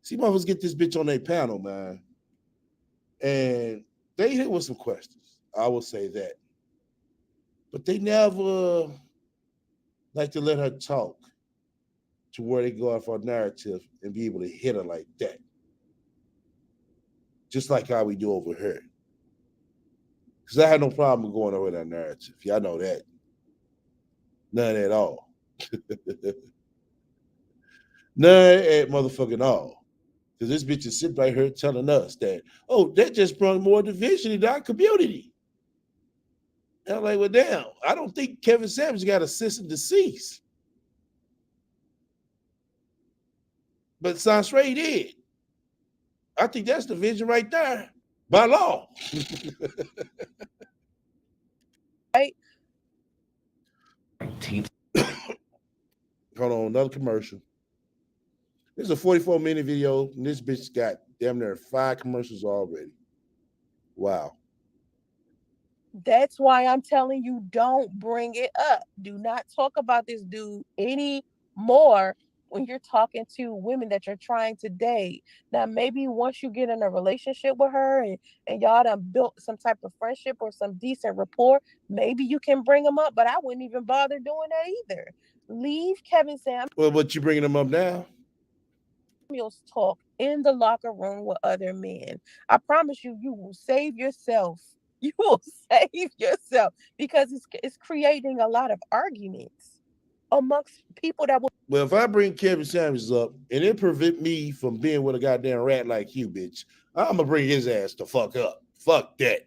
See, motherfuckers get this bitch on their panel, man. And they hit with some questions. I will say that. But they never like to let her talk to where they go off our narrative and be able to hit her like that. Just like how we do over here. Because I had no problem going over that narrative. Y'all know that. None at all. None at motherfucking all. Because this bitch is sitting right here telling us that, oh, that just brought more division in our community. And I'm like, well, damn, I don't think Kevin Samuels got a cease and desist. But Sansray did. I think that's division right there by law. Right? Hold on, another commercial. This is a 44-minute video, and this bitch got damn near 5 commercials already. Wow. That's why I'm telling you, don't bring it up. Do not talk about this dude anymore when you're talking to women that you're trying to date. Now, maybe once you get in a relationship with her and y'all done built some type of friendship or some decent rapport, maybe you can bring them up, but I wouldn't even bother doing that either. Leave Kevin Well, but you bringing them up now? Samuels talk in the locker room with other men. I promise you, you will save yourself. You will save yourself because it's creating a lot of arguments amongst people that will. Well, if I bring Kevin Samuels up and it prevent me from being with a goddamn rat like you, bitch, I'm gonna bring his ass the fuck up. Fuck that.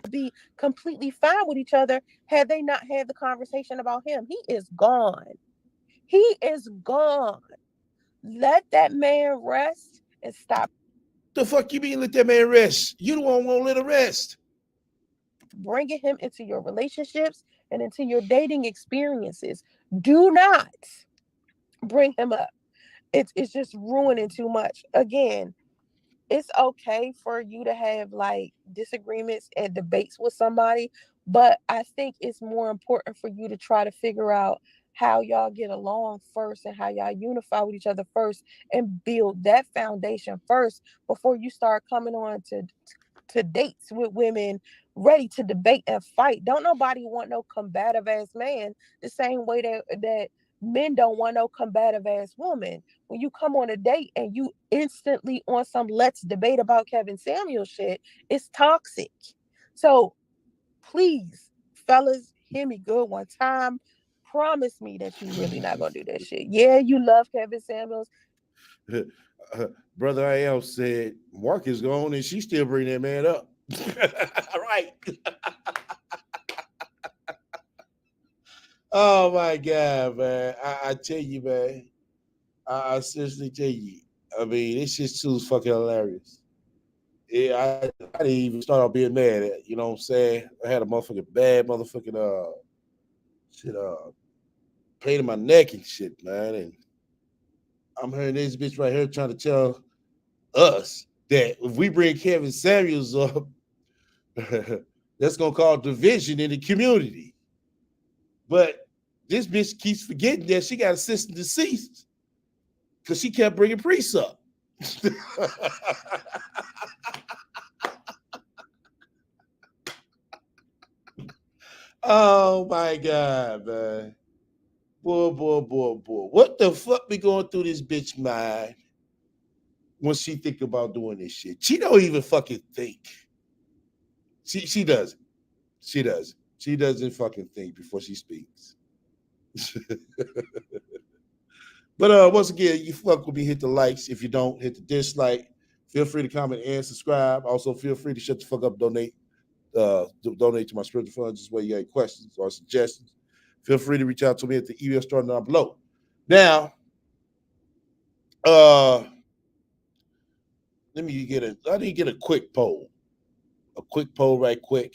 Be completely fine with each other had they not had the conversation about him. He is gone. He is gone. Let that man rest and stop. The fuck you mean let that man rest? You the one won't let him rest. Bringing him into your relationships and into your dating experiences. Do not bring him up. It's just ruining too much. Again, it's okay for you to have like disagreements and debates with somebody, but I think it's more important for you to try to figure out how y'all get along first and how y'all unify with each other first and build that foundation first before you start coming on to dates with women ready to debate and fight. Don't nobody want no combative ass man the same way that men don't want no combative ass woman. When you come on a date and you instantly on some let's debate about Kevin Samuel shit, it's toxic. So please, fellas, hear me good one time. Promise me that you really not gonna do that shit. Yeah, you love Kevin Samuels. Brother I am said Mark is gone and she still bring that man up. Right. Oh my God, man. I tell you, man. I seriously tell you. I mean, this shit's too fucking hilarious. Yeah, I didn't even start off being mad at, you know what I'm saying? I had a motherfucking bad motherfucking shit pain in my neck and shit, man. And I'm hearing this bitch right here trying to tell us that if we bring Kevin Samuels up, that's gonna cause division in the community. But this bitch keeps forgetting that she got a sister deceased because she kept bringing priests up. Oh my God, man. Boy. What the fuck be going through this bitch mind when she think about doing this shit? She don't even fucking think. She doesn't. She doesn't. She doesn't fucking think before she speaks. But once again, you fuck with me, hit the likes. If you don't, hit the dislike. Feel free to comment and subscribe. Also, feel free to shut the fuck up, donate. Donate to my spiritual funds. This way you got questions or suggestions. Feel free to reach out to me at the email starting down below. Now, I need to get a quick poll. A quick poll right quick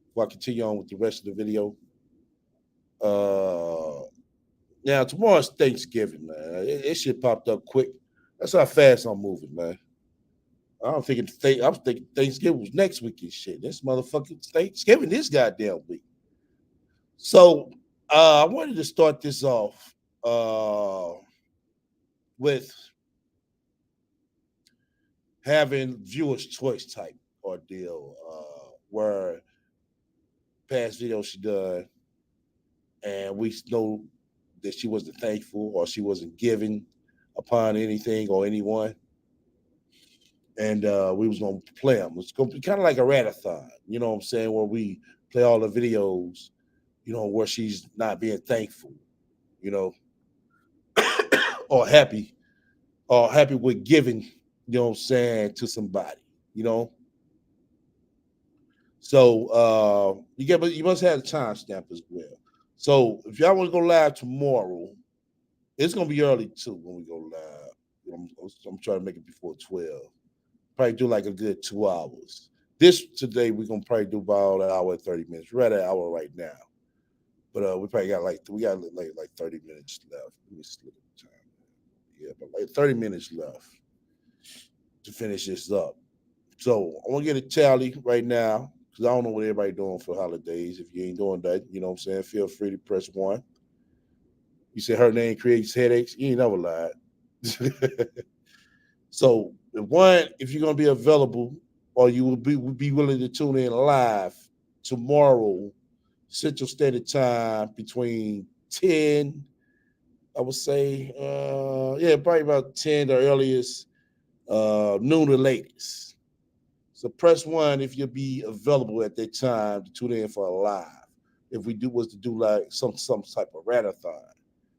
before I continue on with the rest of the video. Now tomorrow's Thanksgiving, man. It shit popped up quick. That's how fast I'm moving, man. I'm thinking Thanksgiving was next week and shit. This motherfucking Thanksgiving this goddamn week. So I wanted to start this off with having viewers' choice type ordeal, where past videos she done, and we know that she wasn't thankful or she wasn't giving upon anything or anyone. And we was gonna play them. It's gonna be kind of like a RaT-a-thon, you know what I'm saying, where we play all the videos, you know, where she's not being thankful, you know, or happy with giving, you know what I'm saying, to somebody, you know. So you must have the timestamp as well. So if y'all want to go live tomorrow, it's gonna be early too when we go live. I'm trying to make it before 12. Probably do like a good 2 hours. This today we're gonna probably do about an hour and 30 minutes. We're at an hour right now, but we probably got like 30 minutes left. Let me see the time. Yeah, but like 30 minutes left to finish this up. So I want to get a tally right now because I don't know what everybody doing for holidays. If you ain't doing that, you know what I'm saying, feel free to press 1. You said her name creates headaches. You ain't never lied. So if you're gonna be available or you would be willing to tune in live tomorrow, Central Standard Time between 10, I would say, probably about 10 the earliest, noon the latest. So press 1 if you'll be available at that time to tune in for a live. If we was to do like some type of RaT-a-thon,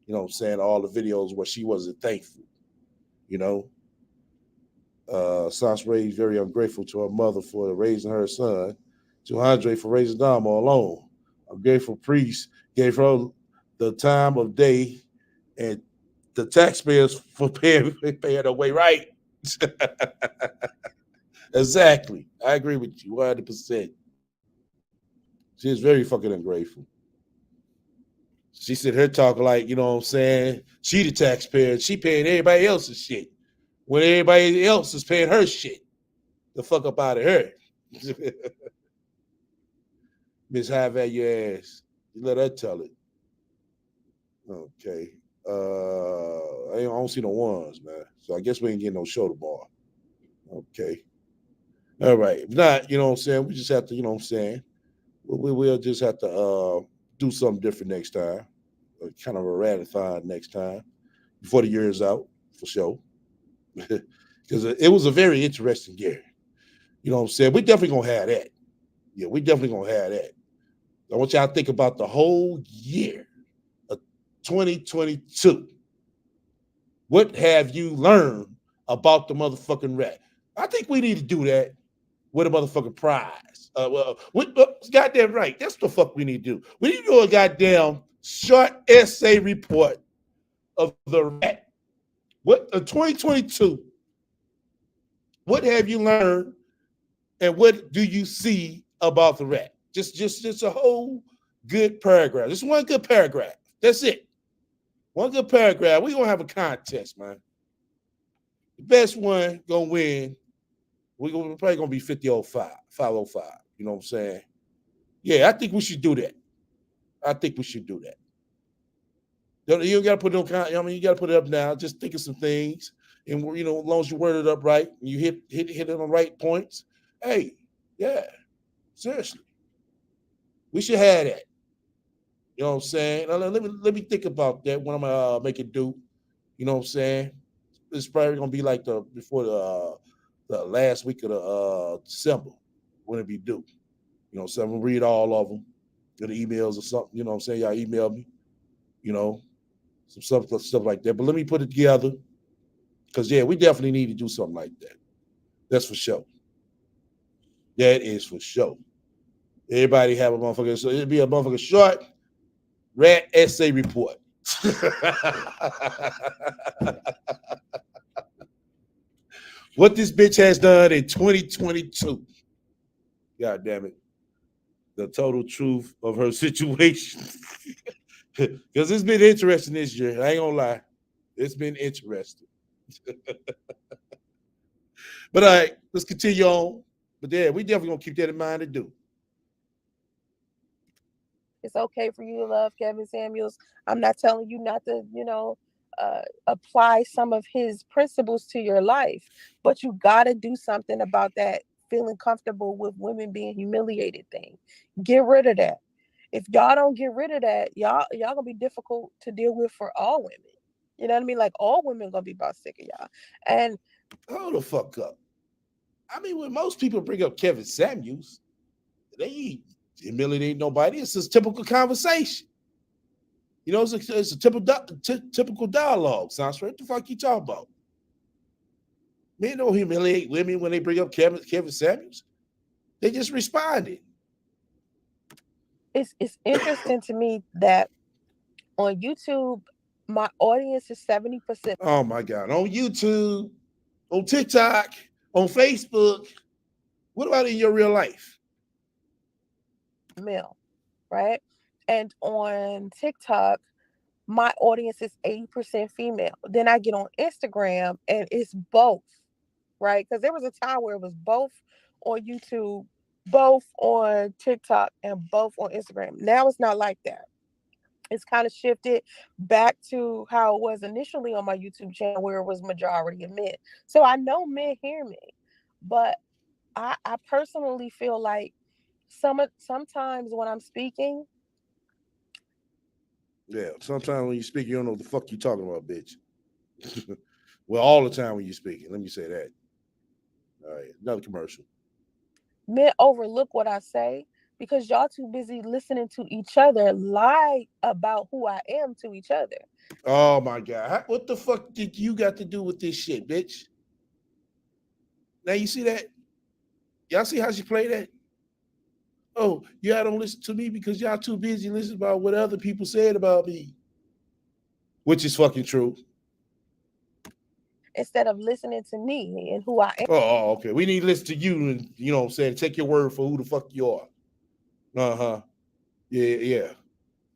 you know what I'm saying, all the videos where she wasn't thankful, you know. Sansa is very ungrateful to her mother for raising her son, to Andre for raising Damo alone. A grateful priest gave her the time of day and the taxpayers for paying her way right. Exactly. I agree with you 100%. She is very fucking ungrateful. She said her talk like, you know what I'm saying, she the taxpayer, she paying everybody else's shit when everybody else is paying her shit. The fuck up out of her. Miss High Value Ass. You let her tell it. Okay. I don't see no ones, man. So I guess we ain't getting no show tomorrow. Okay. All right. If not, you know what I'm saying, we just have to, you know what I'm saying, we'll just have to do something different next time. Kind of a RaT-a-thon next time before the year is out, for sure. Because it was a very interesting year. You know what I'm saying? We definitely gonna have that. Yeah, we definitely gonna have that. I want y'all to think about the whole year of 2022. What have you learned about the motherfucking RaT? I think we need to do that with a motherfucking prize. Goddamn right. That's what the fuck we need to do. We need to do a goddamn short essay report of the RaT. What 2022? What have you learned, and what do you see about the RaT? Just a whole good paragraph. Just one good paragraph. That's it. One good paragraph. We're gonna have a contest, man. The best one gonna win. We're probably gonna be 505. You know what I'm saying? Yeah, I think we should do that. I think we should do that. You don't gotta put it on. I mean, you gotta put it up now. Just think of some things, and you know, as long as you word it up right, and you hit it on the right points. Hey, yeah, seriously, we should have that. You know what I'm saying? Now, let me think about that when I'm gonna make it do. You know what I'm saying? It's probably gonna be like before the last week of the December when it be due. You know, so I'm gonna read all of them, get the emails or something. You know what I'm saying? Y'all email me. You know, some stuff like that. But let me put it together because yeah, we definitely need to do something like that. That's for sure. That is for sure. Everybody have a motherfucker. So it'd be a motherfucker short RaT essay report. What this bitch has done in 2022. God damn it. The total truth of her situation. Because it's been interesting this year. I ain't gonna lie. It's been interesting. But all right, let's continue on. But yeah, we definitely gonna keep that in mind to do. It's okay for you to love Kevin Samuels. I'm not telling you not to, apply some of his principles to your life, but you got to do something about that feeling comfortable with women being humiliated thing. Get rid of that. If y'all don't get rid of that, y'all gonna be difficult to deal with for all women. You know what I mean? Like all women gonna be about sick of y'all. And hold the fuck up. I mean, when most people bring up Kevin Samuels, they ain't humiliating nobody. It's just typical conversation. You know, it's a typical dialogue. Sounds right. What the fuck you talking about? Men don't humiliate women when they bring up Kevin Samuels. They just responded. it's interesting to me that on YouTube, my audience is 70% Oh my God. On YouTube, on TikTok, on Facebook. What about in your real life? male, right? And on TikTok, my audience is 80% female. Then I get on Instagram and it's both, right? Because there was a time where it was both on YouTube, both on TikTok, and both on Instagram. Now it's not like that. It's kind of shifted back to how it was initially on my YouTube channel, where it was majority of men. So I know men hear me, but I personally feel like sometimes when I'm speaking, Yeah. Sometimes when you speak, you don't know what the fuck you talking about, bitch. Well, all the time when you're speaking. Let me say that. All right. Another commercial. men overlook what I say because y'all too busy listening to each other lie about who I am to each other. Oh my God. What the fuck did you got to do with this shit, bitch? Now you see that? Y'all see how she played that? Oh, y'all don't listen to me because y'all too busy listening about what other people said about me. Which is fucking true. Instead of listening to me and who I am. Okay. We need to listen to you and you know what I'm saying, take your word for who the fuck you are. Uh-huh. Yeah, yeah.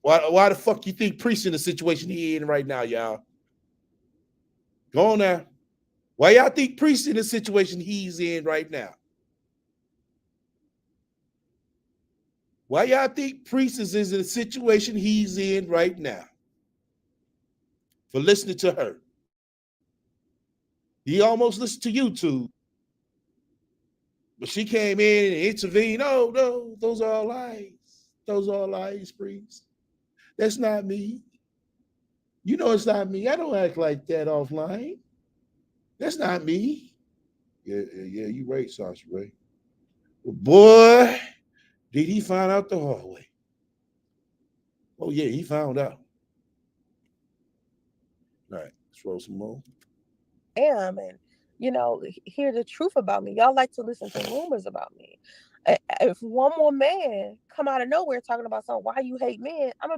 Why the fuck you think Priest in the situation he in right now, y'all? Go on now. Why y'all think Priest in the situation he's in right now? Why y'all think Priest is in the situation he's in right now? For listening to her. He almost listened to YouTube. But she came in and intervened. Oh, no, those are all lies. Those are all lies, Priest. That's not me. You know it's not me. I don't act like that offline. That's not me. Yeah, you right, Sasha Ray. But boy, did he find out the hard way. Oh, yeah, he found out. All right, let's roll some more. And hear the truth about me. Y'all like to listen to rumors about me. If one more man come out of nowhere talking about something, why you hate men, I'm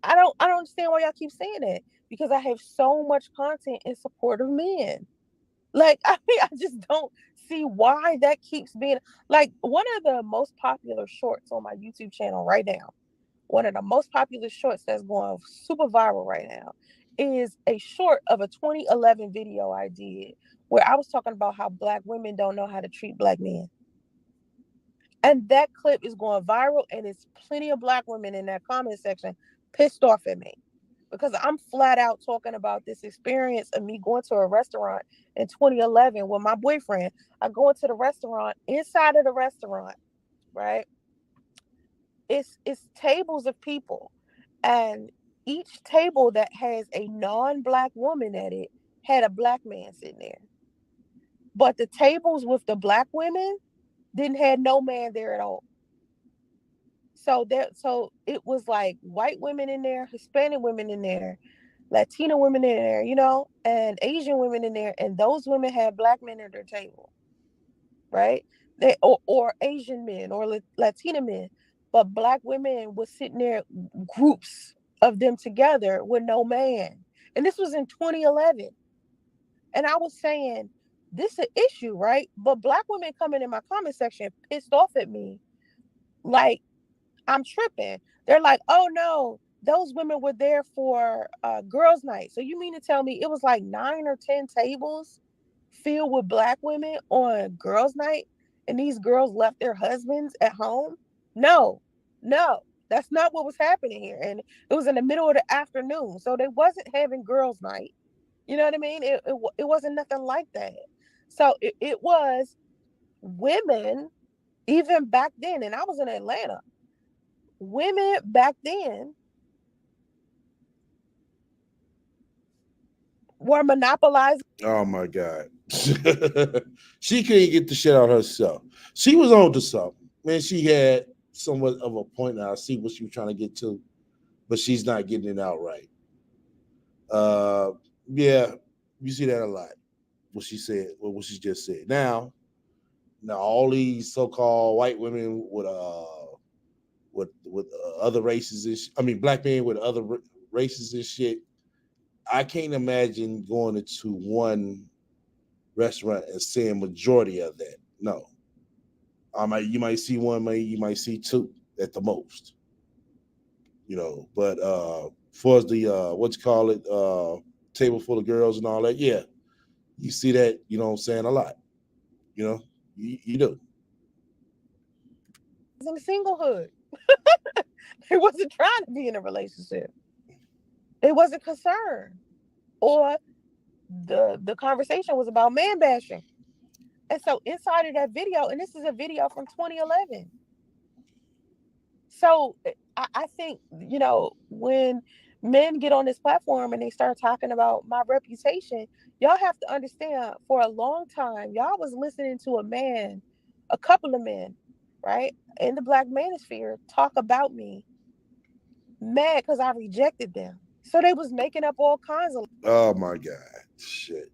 I don't understand why y'all keep saying that, because I have so much content in support of men. Like, I mean, I just don't see why that keeps being like one of the most popular shorts on my YouTube channel right now. One of the most popular shorts that's going super viral right now is a short of a 2011 video I did where I was talking about how black women don't know how to treat black men. And that clip is going viral, and it's plenty of black women in that comment section pissed off at me because I'm flat out talking about this experience of me going to a restaurant in 2011 with my boyfriend. I go into the restaurant, inside of the restaurant, right? It's tables of people, and each table that has a non-black woman at it had a black man sitting there. But the tables with the black women didn't have no man there at all. So it was like white women in there, Hispanic women in there, Latina women in there, and Asian women in there, and those women had black men at their table, right? Or Asian men or Latina men, but black women was sitting there, groups of them together with no man, and this was in 2011. And I was saying, this is an issue, right? But black women coming in my comment section pissed off at me, like I'm tripping. They're like, oh no, those women were there for girls' night. So you mean to tell me it was like 9 or 10 tables filled with black women on girls' night, and these girls left their husbands at home? No, no, that's not what was happening here. And it was in the middle of the afternoon, so they wasn't having girls' night. You know what I mean? It wasn't nothing like that. So it was women, even back then, and I was in Atlanta. Women back then were monopolizing. Oh my God. She couldn't get the shit out herself. She was on to something. Man, she had somewhat of a point. Now I see what she was trying to get to, but she's not getting it out right. Uh yeah, you see that a lot. What she said, what she just said. Now all these so-called white women with other races and I mean black men with other races and shit. I can't imagine going into one restaurant and seeing majority of that. No, you might see one, maybe you might see two at the most. But for the what you call it, table full of girls and all that, yeah, you see that. You know what I'm saying, a lot. You know, you do. in singlehood. They wasn't trying to be in a relationship. They wasn't concerned. Or the conversation was about man bashing. And so inside of that video, and this is a video from 2011. So I think, when men get on this platform and they start talking about my reputation, y'all have to understand, for a long time, y'all was listening to a couple of men, right, in the black manosphere talk about me, mad because I rejected them. So they was making up all kinds of. Oh my God, shit.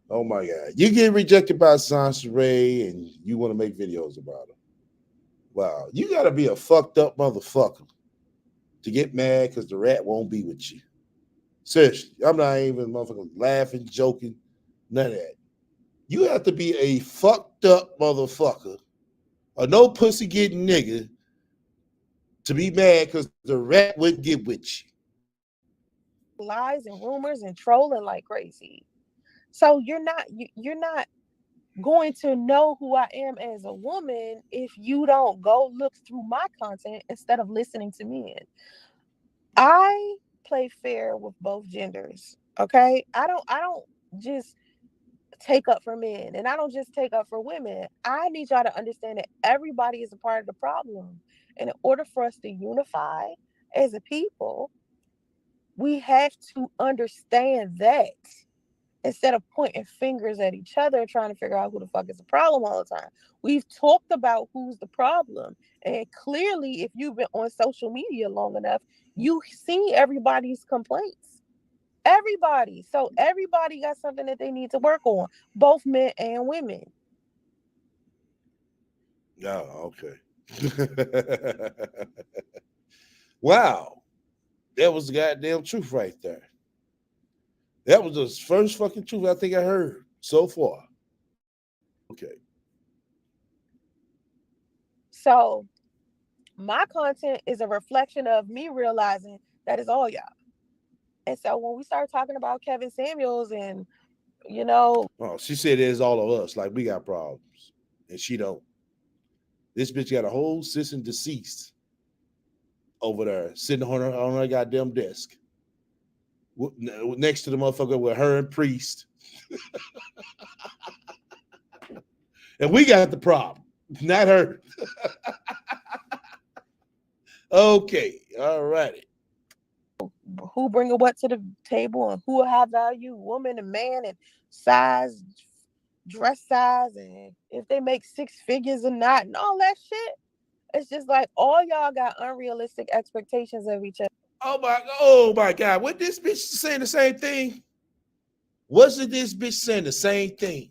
Oh my God, you get rejected by Sansaray and you want to make videos about it. Wow, you got to be a fucked up motherfucker to get mad because the rat won't be with you. Seriously, I'm not even motherfucking laughing, joking, none of that. You have to be a fucked up motherfucker, a no pussy getting nigga, to be mad because the rat wouldn't get with you. Lies and rumors and trolling like crazy. So you're not going to know who I am as a woman if you don't go look through my content instead of listening to men. I play fair with both genders. Okay? I don't just take up for men, and I don't just take up for women. I need y'all to understand that everybody is a part of the problem. And in order for us to unify as a people, we have to understand that, instead of pointing fingers at each other and trying to figure out who the fuck is the problem all the time. We've talked about who's the problem. And clearly, if you've been on social media long enough, you see everybody's complaints. Everybody. So everybody got something that they need to work on, both men and women. Oh, okay. Wow. That was the goddamn truth right there. That was the first fucking truth I think I heard so far. Okay. So my content is a reflection of me realizing that is all y'all. And so when we start talking about Kevin Samuels and, Oh, she said it's all of us. Like we got problems. And she don't. This bitch got a whole sis and deceased over there sitting on her goddamn desk. Next to the motherfucker with her and Priest. And we got the problem, not her. Okay, all righty. Who bringing what to the table and who a high value woman and man and size, dress size, and if they make six figures or not and all that shit. It's just like all y'all got unrealistic expectations of each other. Oh my God. What this bitch saying the same thing? Wasn't this bitch saying the same thing?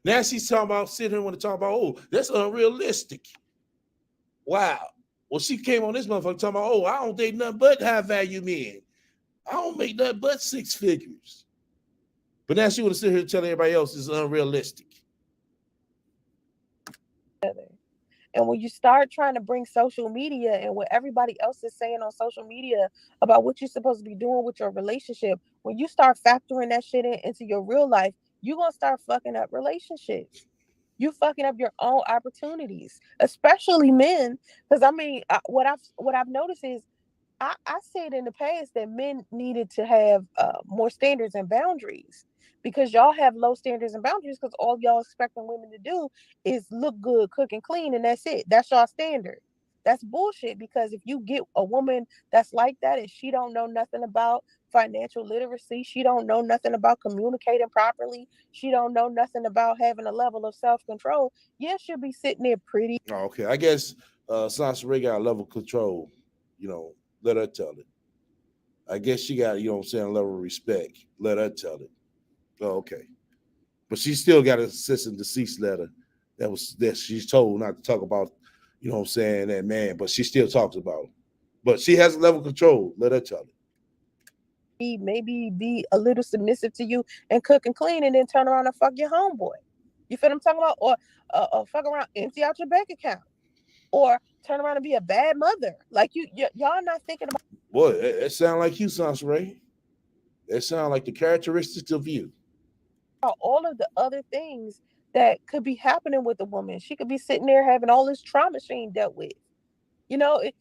Now she's talking about sitting here want to talk about, oh, that's unrealistic. Wow. Well, she came on this motherfucker talking about, oh, I don't date nothing but high value men. I don't make nothing but six figures. But now she want to sit here and tell everybody else it's unrealistic. And when you start trying to bring social media and what everybody else is saying on social media about what you're supposed to be doing with your relationship, when you start factoring that shit into your real life, you're going to start fucking up relationships. You fucking up your own opportunities, especially men. Because I mean, what I've noticed is I said in the past that men needed to have more standards and boundaries because y'all have low standards and boundaries because all y'all expecting women to do is look good, cook, and clean, and that's it. That's y'all standard. That's bullshit because if you get a woman that's like that and she don't know nothing about financial literacy, she don't know nothing about communicating properly, she don't know nothing about having a level of self-control, yeah, she'll be sitting there pretty. Oh, okay. I guess Sansa Ray got a level of control. Let her tell it. I guess she got, you know what I'm saying, a level of respect. Let her tell it. Oh, okay. But she still got a cease and desist letter that she's told not to talk about, you know what I'm saying, that man, but she still talks about him. But she has a level of control. Let her tell it. Maybe be a little submissive to you and cook and clean and then turn around and fuck your homeboy. You feel what I'm talking about? Or fuck around, empty out your bank account. Or turn around and be a bad mother. Like y'all not thinking about. Boy, it sounds like you, Sansa Ray. It sounds like the characteristics of you. All of the other things that could be happening with a woman. She could be sitting there having all this trauma she ain't dealt with. Y'all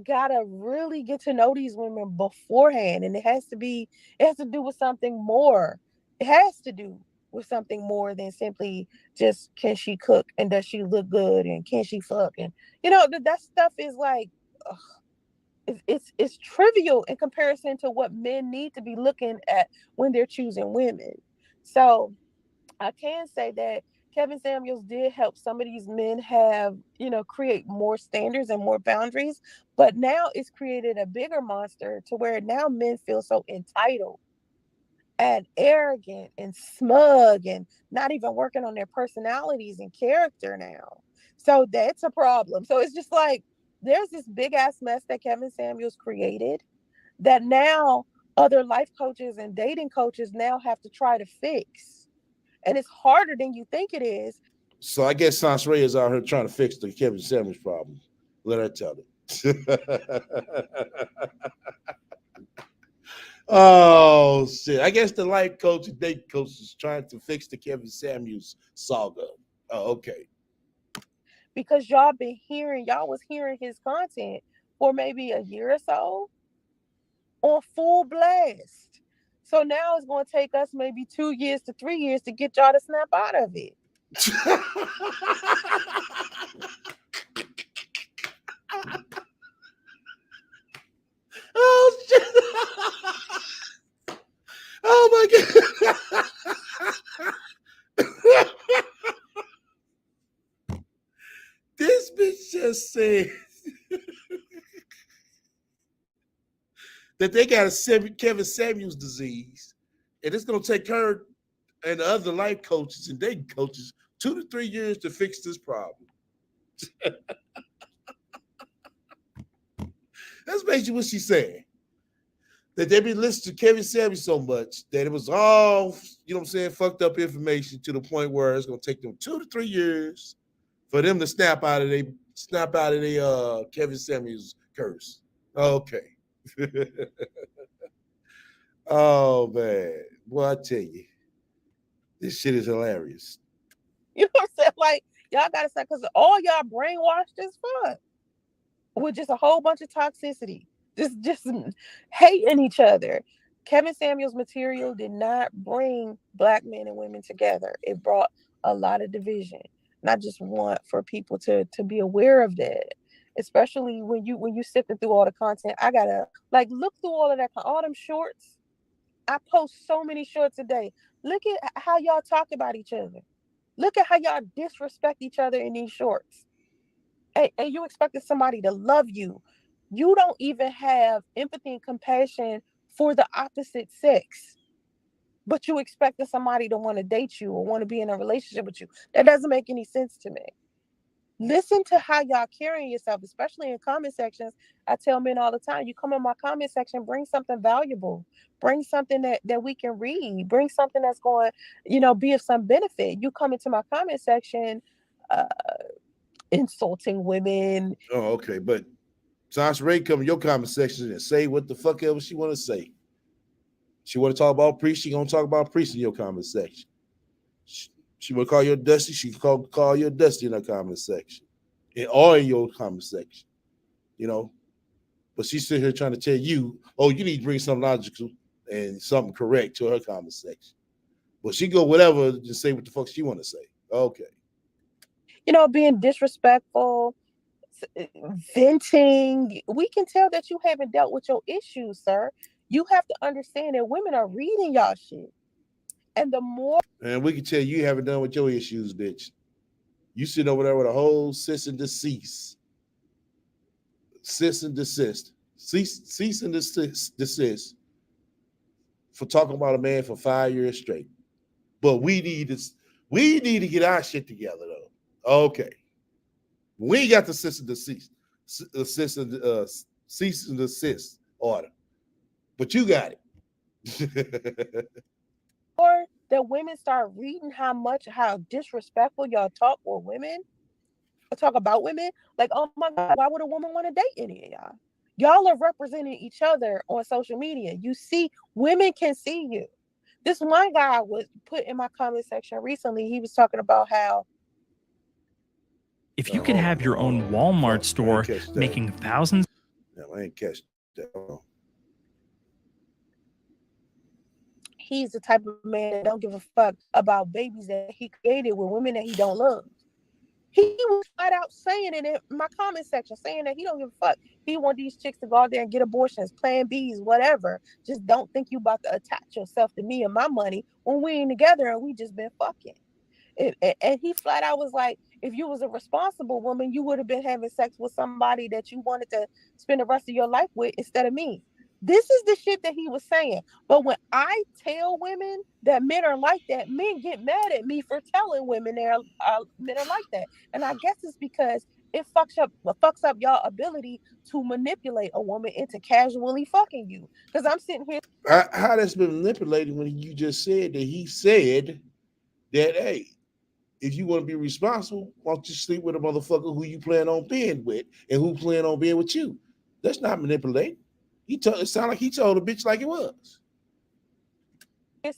gotta really get to know these women beforehand, and it has to do with something more. It has to do with something more than simply just can she cook and does she look good and can she fuck and that stuff is like ugh, it's trivial in comparison to what men need to be looking at when they're choosing women. So I can say that Kevin Samuels did help some of these men have, create more standards and more boundaries. But now it's created a bigger monster to where now men feel so entitled and arrogant and smug and not even working on their personalities and character now. So that's a problem. So it's just like there's this big ass mess that Kevin Samuels created that now other life coaches and dating coaches now have to try to fix, and it's harder than you think it is. So I guess Sansa Ray is out here trying to fix the Kevin Samuels problem. Let her tell it. Oh shit! I guess the life coach and date coach is trying to fix the Kevin Samuels saga. Oh, okay. Because y'all was hearing his content for maybe a year or so on full blast. So now it's going to take us maybe 2 years to 3 years to get y'all to snap out of it. Oh shit! Oh my god! This bitch just said that they got a Kevin Samuels disease, and it's gonna take her and the other life coaches and dating coaches 2 to 3 years to fix this problem. That's basically what she's saying. That they be listening to Kevin Samuels so much that it was all, you know what I'm saying, fucked up information to the point where it's gonna take them 2 to 3 years for them to snap out of their Kevin Samuels curse. Okay. Oh man. Well, I tell you, this shit is hilarious. You know what I'm saying? Like, y'all got to say, because all y'all brainwashed as fuck with just a whole bunch of toxicity, just hating each other. Kevin Samuels' material did not bring black men and women together. It brought a lot of division. And I just want for people to be aware of that, especially when you sifting through all the content. I gotta like look through all of that, all them shorts. I post so many shorts a day. Look at how y'all talk about each other. Look at how y'all disrespect each other in these shorts. And you expected somebody to love you. You don't even have empathy and compassion for the opposite sex, but you expected somebody to want to date you or want to be in a relationship with you. That doesn't make any sense to me. Listen to how y'all carrying yourself, especially in comment sections. I tell men all the time, you come in my comment section, bring something valuable, bring something that we can read, bring something that's going, be of some benefit. You come into my comment section, uh, insulting women. Oh, okay. But Sasha Ray come in your comment section and say what the fuck ever she want to say. She want to talk about priest, she gonna talk about priest in your comment section. She want to call you a dusty, she can call you a dusty in her comment section. Or in your comment section. But she's sitting here trying to tell you, oh, you need to bring something logical and something correct to her comment section. But she go whatever to say what the fuck she want to say. Okay. Being disrespectful, venting. We can tell that you haven't dealt with your issues, sir. You have to understand that women are reading y'all shit. And the more. And we can tell you haven't done with your issues, bitch. You sit over there with a whole cease and desist. Cease and desist. Cease and desist for talking about a man for 5 years straight. But we need to get our shit together though. Okay. We ain't got the cease and desist. Cease and desist order. But you got it. Or that women start reading how disrespectful y'all talk with women, or talk about women, like, oh my God, why would a woman want to date any of y'all? Y'all are representing each other on social media. You see, women can see you. This one guy was put in my comment section recently. He was talking about how if you could have your own Walmart store making thousands. No, I ain't catch that. He's the type of man that don't give a fuck about babies that he created with women that he don't love. He was flat out saying it in my comment section, saying that he don't give a fuck. He want these chicks to go out there and get abortions, plan Bs, whatever. Just don't think you about to attach yourself to me and my money when we ain't together and we just been fucking. And he flat out was like, if you was a responsible woman, you would have been having sex with somebody that you wanted to spend the rest of your life with instead of me. This is the shit that he was saying. But when I tell women that men are like that, men get mad at me for telling women men are like that. And I guess it's because it fucks up y'all ability to manipulate a woman into casually fucking you. Because I'm sitting here. How that's been manipulated when you just said that he said that, hey, if you want to be responsible, why don't you sleep with a motherfucker who you plan on being with and who plan on being with you? That's not manipulating. It sounded like he told a bitch like it was.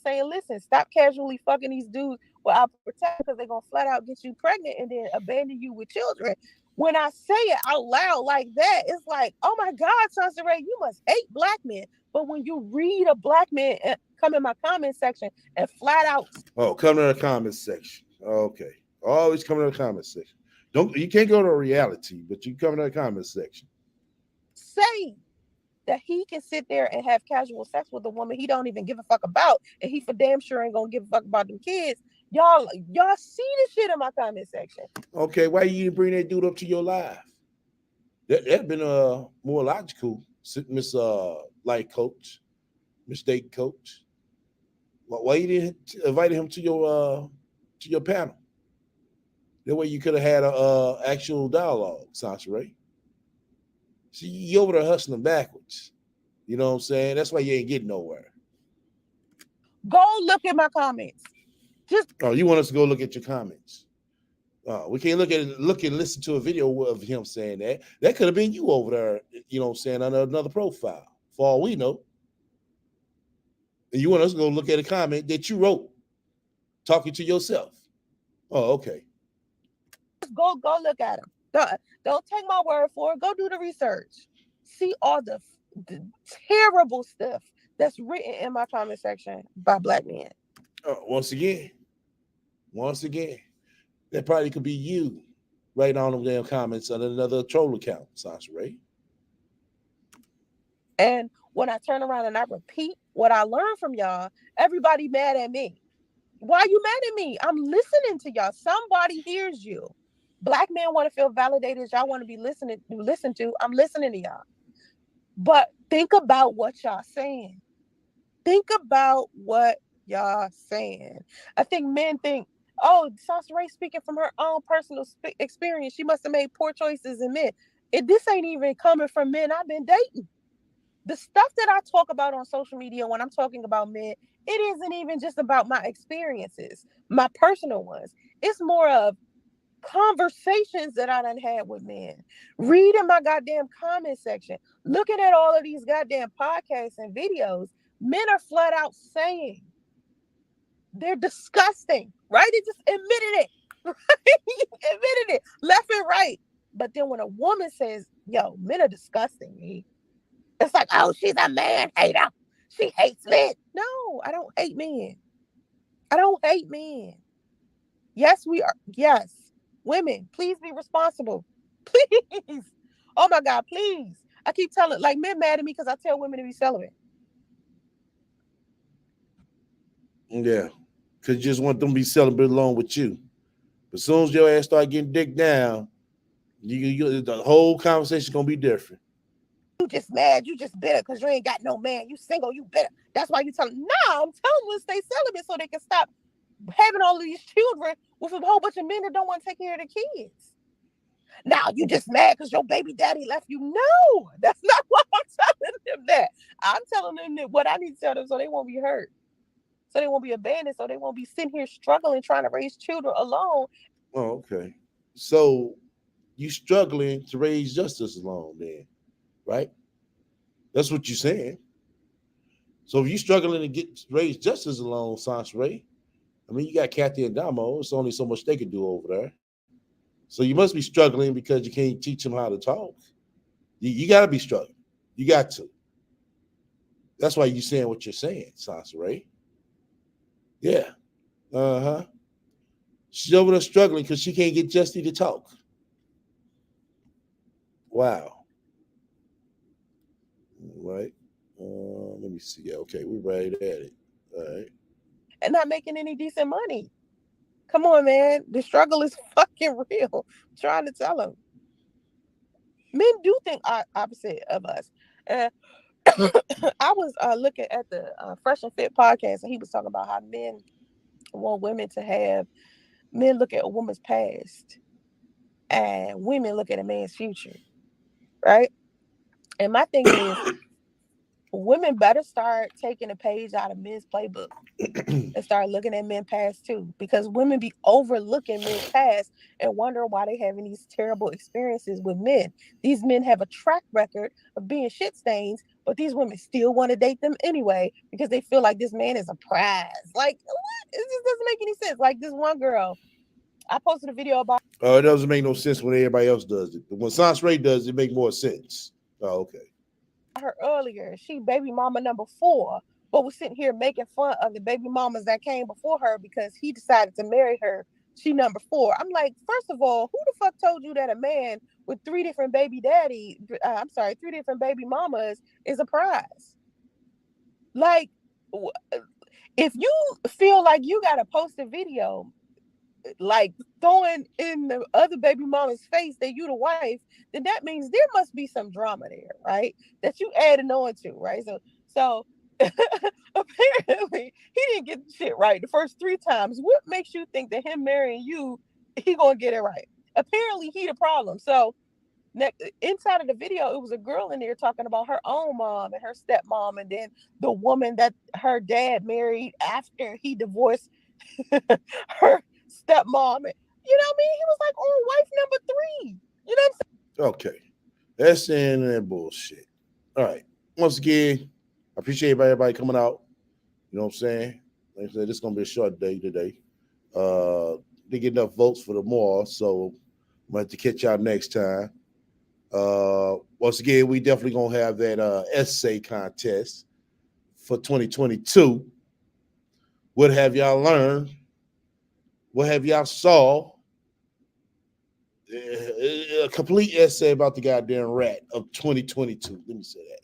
Saying, listen, stop casually fucking these dudes without protection because they're going to flat out get you pregnant and then abandon you with children. When I say it out loud like that, it's like, oh my God, Sansa Ray, you must hate black men. But when you read a black man come in my comment section and flat out. Oh, come to the comment section. Okay. Always come to the comment section. You can't go to reality, but you come to the comment section. Say that he can sit there and have casual sex with a woman he don't even give a fuck about, and he for damn sure ain't gonna give a fuck about them kids. Y'all see the shit in my comment section. Okay, why you didn't bring that dude up to your live? That'd been more logical, Miss Life Coach, Miss Date Coach. Why you didn't invite him to your panel? That way you could have had a actual dialogue, Sasha Ray. See, you over there hustling backwards. You know what I'm saying? That's why you ain't getting nowhere. Go look at my comments. You want us to go look at your comments? We can't look and listen to a video of him saying that. That could have been you over there, you know what I'm saying, on another profile, for all we know. And you want us to go look at a comment that you wrote, talking to yourself. Oh, okay. Just go look at him. Don't take my word for it. Go do the research. See all the terrible stuff that's written in my comment section by black men. Once again, That probably could be you writing on them damn comments on another troll account, Sasha Ray. And when I turn around and I repeat what I learned from y'all, everybody mad at me. Why are you mad at me? I'm listening to y'all. Somebody hears you. Black men want to feel validated. Y'all want to be listened to. I'm listening to y'all. But think about what y'all saying. Think about what y'all saying. I think men think, oh, Sasha Ray speaking from her own personal experience. She must have made poor choices in men. This ain't even coming from men I've been dating. The stuff that I talk about on social media when I'm talking about men, it isn't even just about my experiences, my personal ones. It's more of conversations that I done had with men, reading my goddamn comment section, looking at all of these goddamn podcasts and videos. Men are flat out saying they're disgusting, right? They just admitted it, right? Admitted it, left and right. But then when a woman says, yo, men are disgusting, it's like, oh, she's a man hater. She hates men. No, I don't hate men. I don't hate men. Yes, we are. Yes. Women, please be responsible. Please. Oh my God, please. I keep telling, like, men mad at me because I tell women to be celibate. Yeah. Because you just want them to be celibate along with you. But as soon as your ass start getting dick down, the whole conversation going to be different. You just mad. You just bitter because you ain't got no man. You single. You bitter. That's why you tell them, nah, I'm telling them to stay celibate so they can stop having all of these children with a whole bunch of men that don't want to take care of the kids. Now you just mad because your baby daddy left you. No, that's not what I'm telling them that. I'm telling them that what I need to tell them so they won't be hurt. So they won't be abandoned. So they won't be sitting here struggling trying to raise children alone. Oh, okay. So you struggling to raise justice alone then, right? That's what you're saying. So if you struggling to raise justice alone, Sasha Ray, I mean, you got Kathy and Damo. It's only so much they can do over there. So you must be struggling because you can't teach them how to talk. You got to be struggling. You got to. That's why you're saying what you're saying, Sasha Ray. Yeah. Uh-huh. She's over there struggling because she can't get Justy to talk. Wow. All right. Let me see. Okay, we're right at it. All right. And not making any decent money. Come on, man. The struggle is fucking real. I'm trying to tell them. Men do think opposite of us. And I was looking at the Fresh and Fit podcast, and he was talking about how men want women to have, men look at a woman's past and women look at a man's future, right? And my thing is, women better start taking a page out of men's playbook and start looking at men past too, because women be overlooking men's past and wondering why they having these terrible experiences with men. These men have a track record of being shit stains, but these women still want to date them anyway because they feel like this man is a prize. Like, what? It just doesn't make any sense. Like this one girl, I posted a video about. Oh, it doesn't make no sense when everybody else does it. But when Sasha Ray does it, make more sense. Oh, okay. Her earlier, she baby mama number 4, but we're sitting here making fun of the baby mamas that came before her because he decided to marry her. She number 4. I'm like, first of all, who the fuck told you that a man with 3 different baby 3 different baby mamas is a prize? Like, if you feel like you gotta post a video like throwing in the other baby mama's face that you the wife, then that means there must be some drama there, right? That you adding on to, right? So apparently he didn't get the shit right the first 3 times. What makes you think that him marrying you, he gonna get it right? Apparently he the problem. So inside of the video, it was a girl in there talking about her own mom and her stepmom, and then the woman that her dad married after he divorced her stepmom. You know what I mean? He was like, oh, wife number 3. You know what I'm saying? Okay. That's the internet bullshit. All right. Once again, I appreciate everybody coming out. You know what I'm saying? Like I said, this is going to be a short day today. They get enough votes for tomorrow, so I'm going to have to catch y'all next time. Once again, we definitely going to have that essay contest for 2022. What have y'all learned? What have y'all saw? a complete essay about the goddamn RaT of 2022. Let me say that.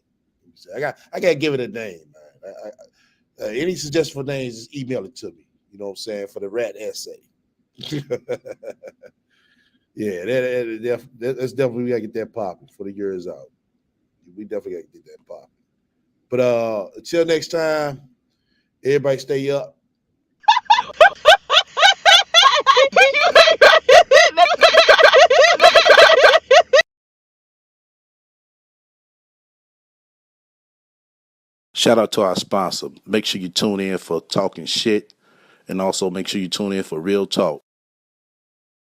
I got to give it a name, man. Any suggestion for names, just email it to me. You know what I'm saying? For the RaT essay. Yeah, that's definitely, we got to get that popping for the years out. We definitely got to get that popping. But until next time, everybody stay up. Shout out to our sponsor. Make sure you tune in for Talking Shit, and also make sure you tune in for Real Talk.